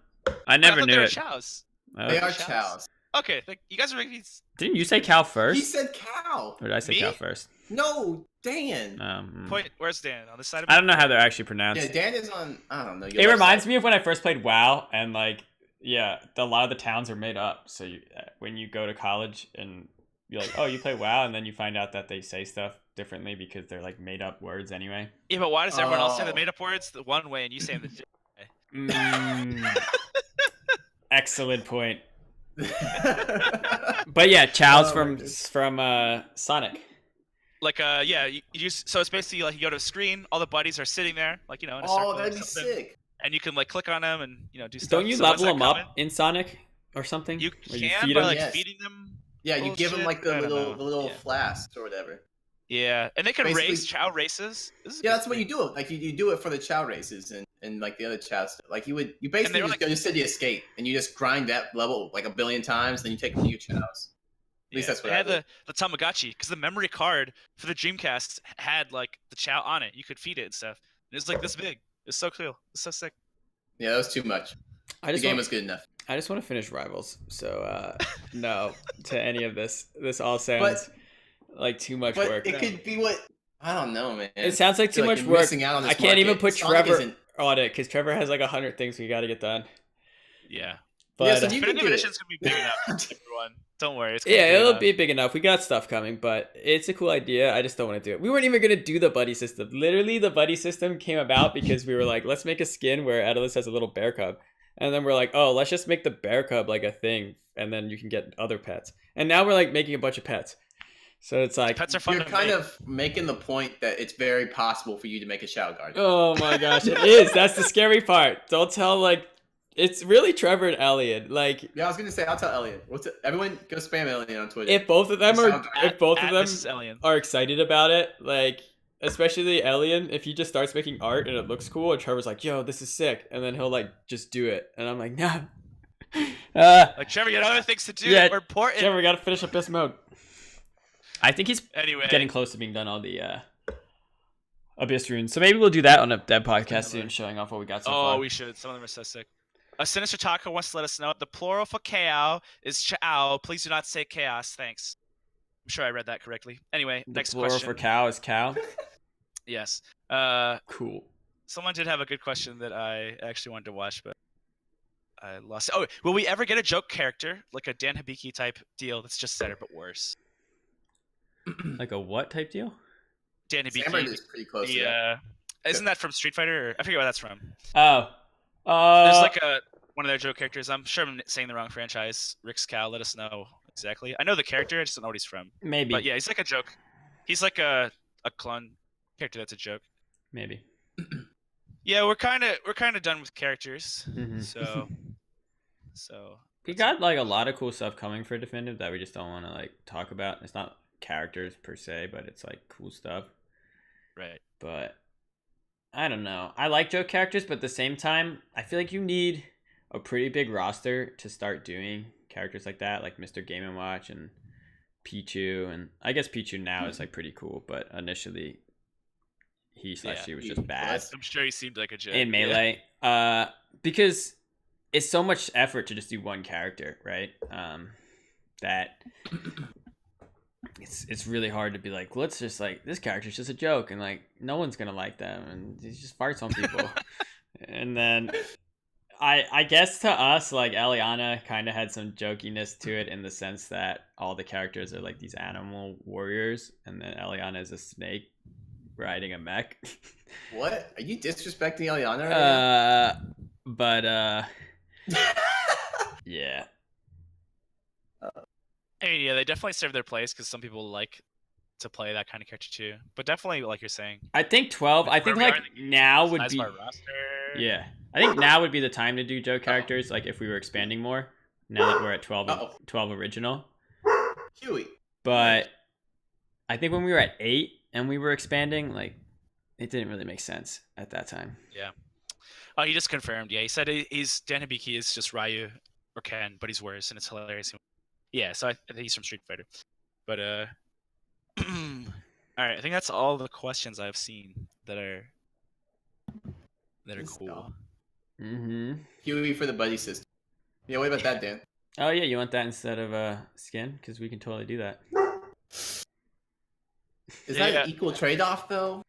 I never knew it. Chows. They are chows. Okay, you guys are making. Didn't you say cow first? He said cow. Or did I say cow first? No, Dan. Where's Dan? On the side of I don't know how they're actually pronounced. Yeah, Dan is on. I don't know. It reminds me of when I first played WoW, and like, yeah, a lot of the towns are made up. So when you go to college and you're like, oh, you play WoW, and then you find out that they say stuff differently because they're like made up words anyway. Yeah, but why does everyone else say the made up words the one way and you say them the different way? Excellent point. But yeah, chows from Sonic. Like yeah, so it's basically like you go to a screen, all the buddies are sitting there, like in a circle. Oh, that'd be sick. And you can like click on them and do stuff. Don't you level them up in Sonic or something? You can by like feeding them. Yeah, you give them like the little flasks or whatever. Yeah, and they can race chow races. Yeah, that's what you do. Like you do it for the chow races and like the other chow stuff. Like you basically just go to City Escape and you just grind that level like a billion times, then you take a few chows. least that's what they I had did. the Tamagotchi because the memory card for the Dreamcast had like the Chow on it. You could feed it and stuff. And it was like this big. It's so cool. It's so sick. Yeah, that was too much. The game was good enough. I just want to finish Rivals. So no to any of this. This all sounds But like too much but work. it could be what I don't know, man. It sounds like I feel too much you're work. missing out on this I can't even market. put Sonic Trevor isn't- on it because Trevor has like 100 things we got to get done. Yeah. But Yeah, so you can Definitive do it. Edition's gonna be big enough for everyone. Don't worry. It's yeah, big it'll enough. be big enough. We got stuff coming, but it's a cool idea. I just don't want to do it. We weren't even gonna do the buddy system. Literally, the buddy system came about because we were like, let's make a skin where Adelis has a little bear cub, and then we're like, oh, let's just make the bear cub like a thing, and then you can get other pets. And now we're like making a bunch of pets. So it's like Pets are fun. You're to kind make. of making the point that it's very possible for you to make a Shadow Guard. oh my gosh, it is. That's the scary part. Don't tell like it's really Trevor and Elliot. Like Yeah, I was gonna say I'll tell Elliot. Everyone go spam Elliot on Twitter. if both of them are At Mrs. Alien. are excited about it, like especially Alien, if he just starts making art and it looks cool, and Trevor's like, "Yo, this is sick," and then he'll like just do it, and I'm like, "Nah." Like Trevor, you got other things to do. Yeah, We're important. Trevor, we gotta finish up this mode. I think he's Anyway, getting close to being done all the Abyss runes, so maybe we'll do that on a dev podcast soon, showing off what we got so far. oh, we should. Some of them are so sick. A Sinister Taco wants to let us know the plural for Kao is Chao. Please do not say chaos. Thanks. I'm sure I read that correctly. Anyway, The next plural question. for cow is cow. Yes. Cool. Someone did have a good question that I actually wanted to watch, but I lost it. Oh, will we ever get a joke character like a Dan Hibiki type deal that's just Setter but worse? Like a what type deal? Dan Hibiki. Xamrd is pretty close. to that. Isn't that from Street Fighter? Or, I forget where that's from. Oh. There's like one of their joke characters. I'm sure I'm saying the wrong franchise. Rick's Cal, let us know exactly. I know the character, I just don't know what he's from. Maybe. But yeah, he's like a joke. He's like a clone character that's a joke. Maybe. Yeah, we're kind of done with characters. Mhm. So We got like a lot of cool stuff coming for Definitive that we just don't want to like talk about. It's not characters per se, but it's like cool stuff. right. But I don't know. I like joke characters, but at the same time, I feel like you need a pretty big roster to start doing characters like that, like Mr. Game & Watch and Pichu. And I guess Pichu now is like pretty cool, but initially she was just bad I'm sure he seemed like a joke. in yeah. Melee. Because it's so much effort to just do one character, right? That it's really hard to be like, let's just like this character's just a joke, and like no one's gonna like them, and he just farts on people. And then I guess to us, like Eliana kind of had some jokiness to it in the sense that all the characters are like these animal warriors, and then Eliana is a snake riding a mech. What? Are you disrespecting Eliana right But yeah. I mean, yeah, they definitely serve their place because some people like to play that kind of character too. But definitely, like you're saying, I think 12. I think where we like are in now would size be of our roster. yeah. I think now would be the time to do joke characters. Like if we were expanding more. Now that we're at 12, 12 original. Huey. But I think when we were at 8 and we were expanding, like it didn't really make sense at that time. Yeah. Oh, he just confirmed. Yeah, he said he's Dan Hibiki is just Ryu or Ken, but he's worse, and it's hilarious. Yeah, so I think he's from Street Fighter. But all right, I think that's all the questions I've seen that are Good cool. stuff. Mm-hmm. Huey for the buddy system. Yeah, what about that, Dan? Oh yeah, you want that instead of skin? Because we can totally do that. Is that Yeah. an equal trade-off though?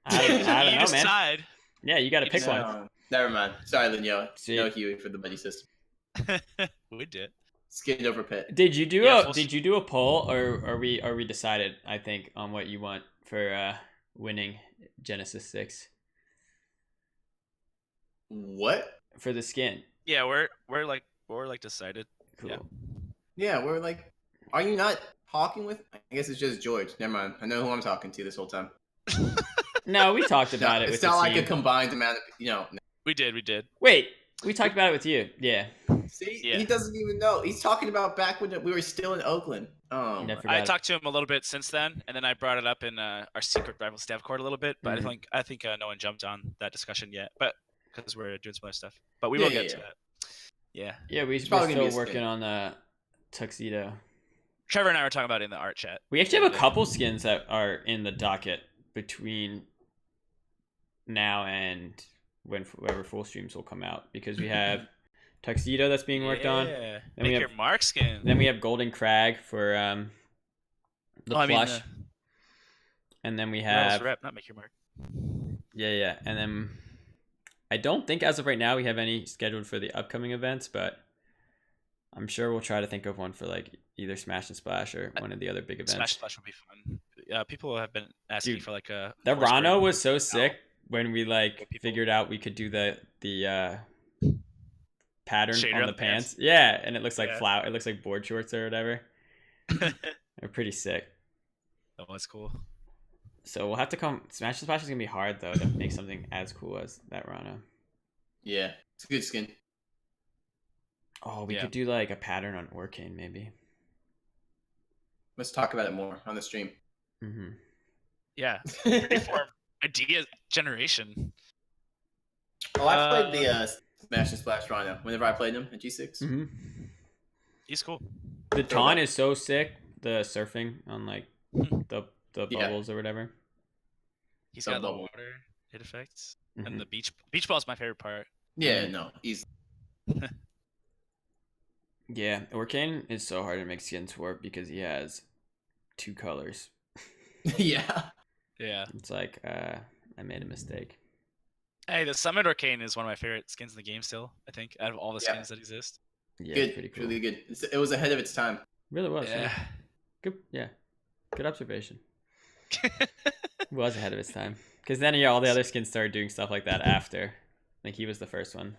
I don't You know, man. decide. Yeah, you got to You pick decide. one. Never mind. Sorry, Linyo. See. No Huey for the buddy system. We did. Skid over pit. Did you do Yeah, did you do a poll, or are we decided? I think on what you want for winning Genesis 6 What? for the skin. Yeah, we're like decided. Cool. Yeah. Yeah, we're like, are you not talking with? I guess it's just George. Never mind. I know who I'm talking to this whole time. No, we talked about it. It's with not the like team. a combined amount of, We did. Wait, we talked about it with you. Yeah, See, Yeah. he doesn't even know. He's talking about back when we were still in Oakland. Oh, you never I forgot. talked to him a little bit since then, and then I brought it up in our secret rivals dev court a little bit. But Mhm. I think no one jumped on that discussion yet. But because we're doing some other stuff. But we Yeah, will yeah, get to yeah. that. Yeah. Yeah, we're probably gonna still be a working skin. on the tuxedo. Trevor and I were talking about it in the art chat. We actually have a couple skins that are in the docket between now and whenever FullStreams will come out, because we have Tuxedo that's being worked on. Yeah. Then Make we your have mark skin. Then we have Golden Crag for the plush. And then we have rep, not make your mark. Yeah. And then I don't think as of right now we have any scheduled for the upcoming events, but I'm sure we'll try to think of one for like either Smash and Splash or one of the other big events. Smash Splash would be fun. People have been asking for like a. That Rano was so sick when we like people. figured out we could do the pattern Shader on the pants. Yeah, and it looks like flower. It looks like board shorts or whatever. They're pretty sick. That was cool. So we'll have to come. Smash and Splash is gonna be hard though to make something as cool as that Rano. Yeah, it's a good skin. Oh, we could do like a pattern on Orcane maybe. Let's talk about it more on the stream. Mm-hmm. Yeah. Freeform idea generation. Oh, I played the Smash and Splash Rhino whenever I played him at G6. Mm-hmm. He's cool. The taunt is so sick. The surfing on like the bubbles or whatever. He's got the water hit effects. Mm-hmm. And the beach ball is my favorite part. Yeah, no, he's. Yeah, Orcane is so hard to make skins for because he has 2 colors. Yeah. It's like I made a mistake. Hey, the Summit Orcane is one of my favorite skins in the game still, I think, out of all the skins that exist. Yeah, good, pretty cool. Really good. It was ahead of its time. Really was. Yeah. Good. Yeah. Good observation. It was ahead of its time. Because then all the other skins started doing stuff like that after. Like he was the first one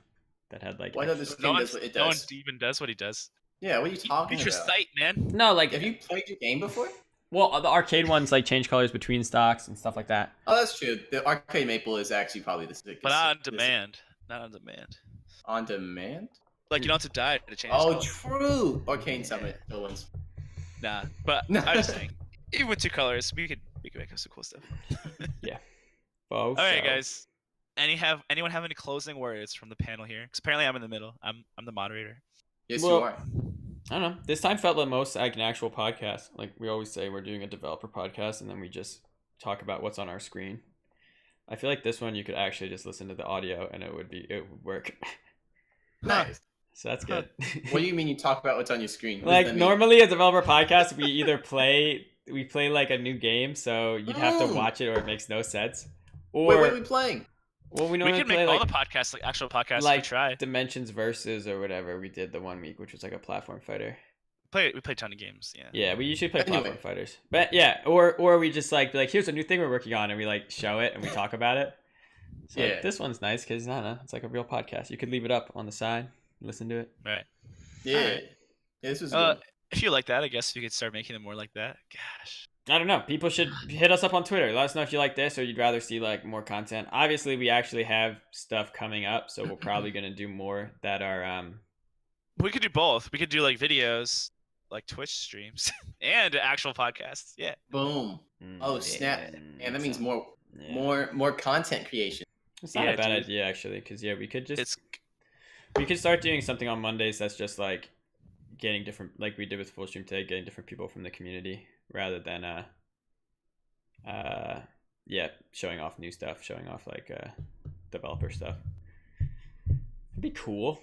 that had like. Why not this skin does what it does? No one even does what he does. Yeah, what are you talking Beat your about? sight, man. No, like have you played your game before? Well, the arcade ones like change colors between stocks and stuff like that. Oh, that's true. The arcade maple is actually probably the sickest. But not on demand. Not on demand. On demand? Like you don't have to die to change. Oh, color. True. Arcane Summit. No ones. Nah, but I'm just saying, even with 2 colors, we could make up some cool stuff. Yeah. All right, guys. Anyone have any closing words from the panel here? Because apparently I'm in the middle. I'm the moderator. Yes, you are. I don't know. This time felt the most like an actual podcast. Like we always say, we're doing a developer podcast, and then we just talk about what's on our screen. I feel like this one you could actually just listen to the audio, and it would work. Nice. So that's good. What do you mean you talk about what's on your screen? Like normally a developer podcast, we either play like a new game, so you'd have to watch it, or it makes no sense. Or wait, what are we playing? Well, we could make play all like the podcasts like actual podcasts. like we try. Dimensions Versus or whatever we did the one week, which was like a platform fighter. We play a ton of games. Yeah. Yeah, we usually play platform fighters, but yeah, or we just like be like, here's a new thing we're working on, and we like show it and we talk about it. So like, this one's nice because it's like a real podcast. You could leave it up on the side, listen to it. Right. Yeah. Right. Yeah, this was good. If you like that, I guess you could start making them more like that. Gosh. I don't know. People should hit us up on Twitter. Let us know if you like this or you'd rather see like more content. Obviously, we actually have stuff coming up, so we're probably gonna do more that are. We could do both. We could do like videos, like Twitch streams, and actual podcasts. Yeah. Boom. Oh snap! And that means more content creation. It's not a bad idea actually, because we could just we could start doing something on Mondays that's just like getting different, like we did with FullStream today, getting different people from the community rather than showing off new stuff, showing off like developer stuff. It'd be cool.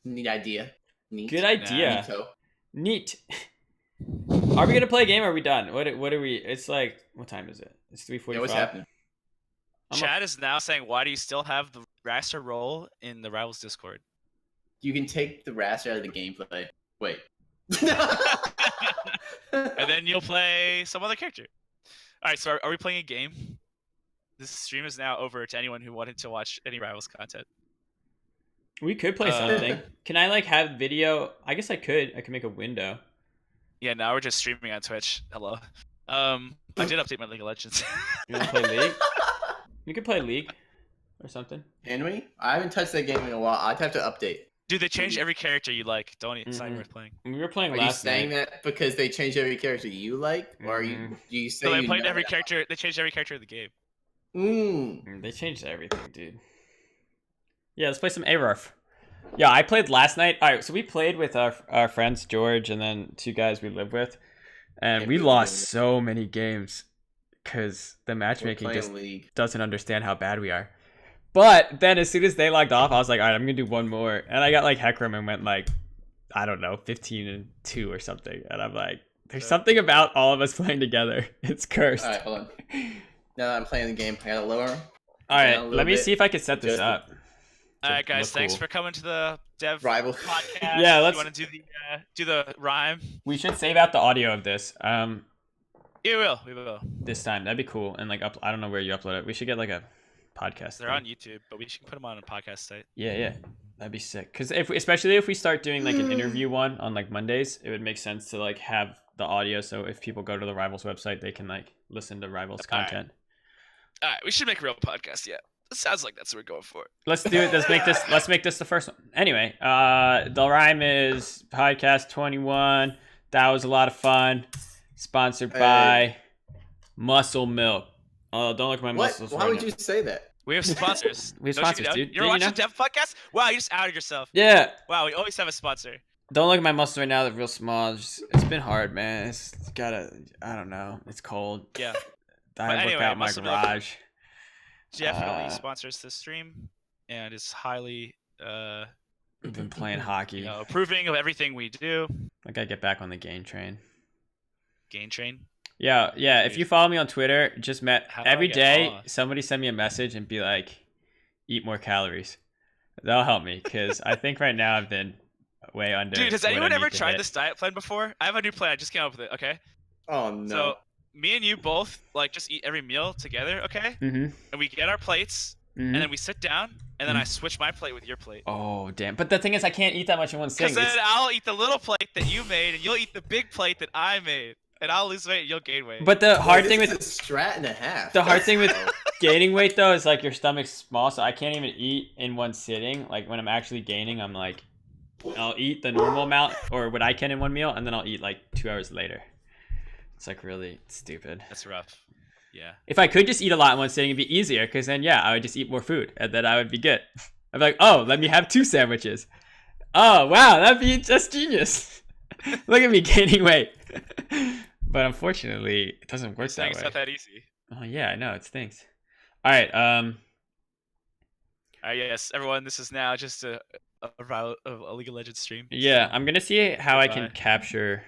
Neat idea. Neat. Good idea. Neat. Are we gonna play a game or are we done? What are we? It's like, what time is it? It's 3:45. Yeah, what's happening? Chad is now saying, why do you still have the raster role in the Rivals Discord? You can take the raster out of the gameplay. Wait. And then you'll play some other character. All right, so are we playing a game? This stream is now over to anyone who wanted to watch any Rivals content. We could play something. Can I like have video? I guess I could. I could make a window. Yeah, now we're just streaming on Twitch. Hello. I did update my League of Legends. You want to play League? You could play League or something. Can we? I haven't touched that game in a while. I'd have to update. Dude, they changed every character you like. Don't it's not even worth playing. We were playing Are last you saying night. that because they changed every character you like? Or are you say they played every character. They changed every character of the game. They changed everything, dude. Yeah, let's play some Ararf. Yeah, I played last night. All right, so we played with our friends George and then 2 guys we live with, and Yeah, we we lost live with- so many games because the We're matchmaking playing just League. doesn't understand how bad we are. But then as soon as they logged off, I was like, all right, I'm gonna do one more, and I got like Heckram and went like, I don't know, 15-2 or something, and I'm like, there's something about all of us playing together. It's cursed. All right, hold on. Now that I'm playing the game, I gotta lower. All down right, a little let me bit. see if I can set this Adjust it. up. All right, guys. look Thanks cool. for coming to the Dev Rival. podcast. Yeah, let's- You want to do the rhyme? We should save out the audio of this. Yeah, we will. We will. This time that'd be cool. And like, I don't know where you upload it. We should get like a podcast. They're thing. on YouTube, but we should put them on a podcast site. Yeah, that'd be sick. Because especially if we start doing like an interview one on like Mondays, it would make sense to like have the audio. So if people go to the Rivals website, they can like listen to Rivals All right. content. All right, we should make a real podcast. Yeah, it sounds like that's what we're going for. Let's do it. Let's make this the first one. Anyway, the rhyme is podcast 21. That was a lot of fun. Sponsored by Muscle Milk. Oh, don't look at my What? muscles. Why right would now. you say that? We have sponsors. We have Don't sponsors, you know? dude. You ever Didn't watch you the Dev podcast? Wow, you just outed yourself. Yeah. Wow, we always have a sponsor. Don't look at my muscles right now. They're real small. It's been hard, man. It's gotta. I don't know. It's cold. Yeah. I But looked anyway, out my Muscle Milk. garage. Definitely sponsors this stream, and is highly I've been playing hockey. approving of everything we do. I gotta get back on the game train. Gain train. Yeah. If you follow me on Twitter, just How do I every get day lost? somebody send me a message and be like, "Eat more calories." That'll help me because I think right now I've been way under. Dude, has what I anyone need ever to tried hit. this diet plan before? I have a new plan. I just came up with it. Okay. Oh no. So me and you both like just eat every meal together. Okay. Mm-hmm. And we get our plates, and then we sit down, and then I switch my plate with your plate. Oh damn! But the thing is, I can't eat that much in one Because sitting. then I'll eat the little plate that you made, and you'll eat the big plate that I made, and I'll lose weight, and you'll gain weight. But the hard Wait, thing this with is a strat and a half. the hard thing with gaining weight though is like your stomach's small, so I can't even eat in one sitting. Like when I'm actually gaining, I'm like, I'll eat the normal amount or what I can in one meal, and then I'll eat like 2 hours later. It's like really stupid. That's rough. Yeah. If I could just eat a lot in one sitting, it'd be easier, because then I would just eat more food, and then I would be good. I'd be like, oh, let me have 2 sandwiches. Oh wow, that'd be just genius. Look at me gaining weight. But unfortunately, it doesn't work Saying that it's way. not that easy. Oh yeah, I know, it stinks. All right, Yes, everyone. This is now just a League of Legends stream. yeah, I'm gonna see how I can Goodbye. capture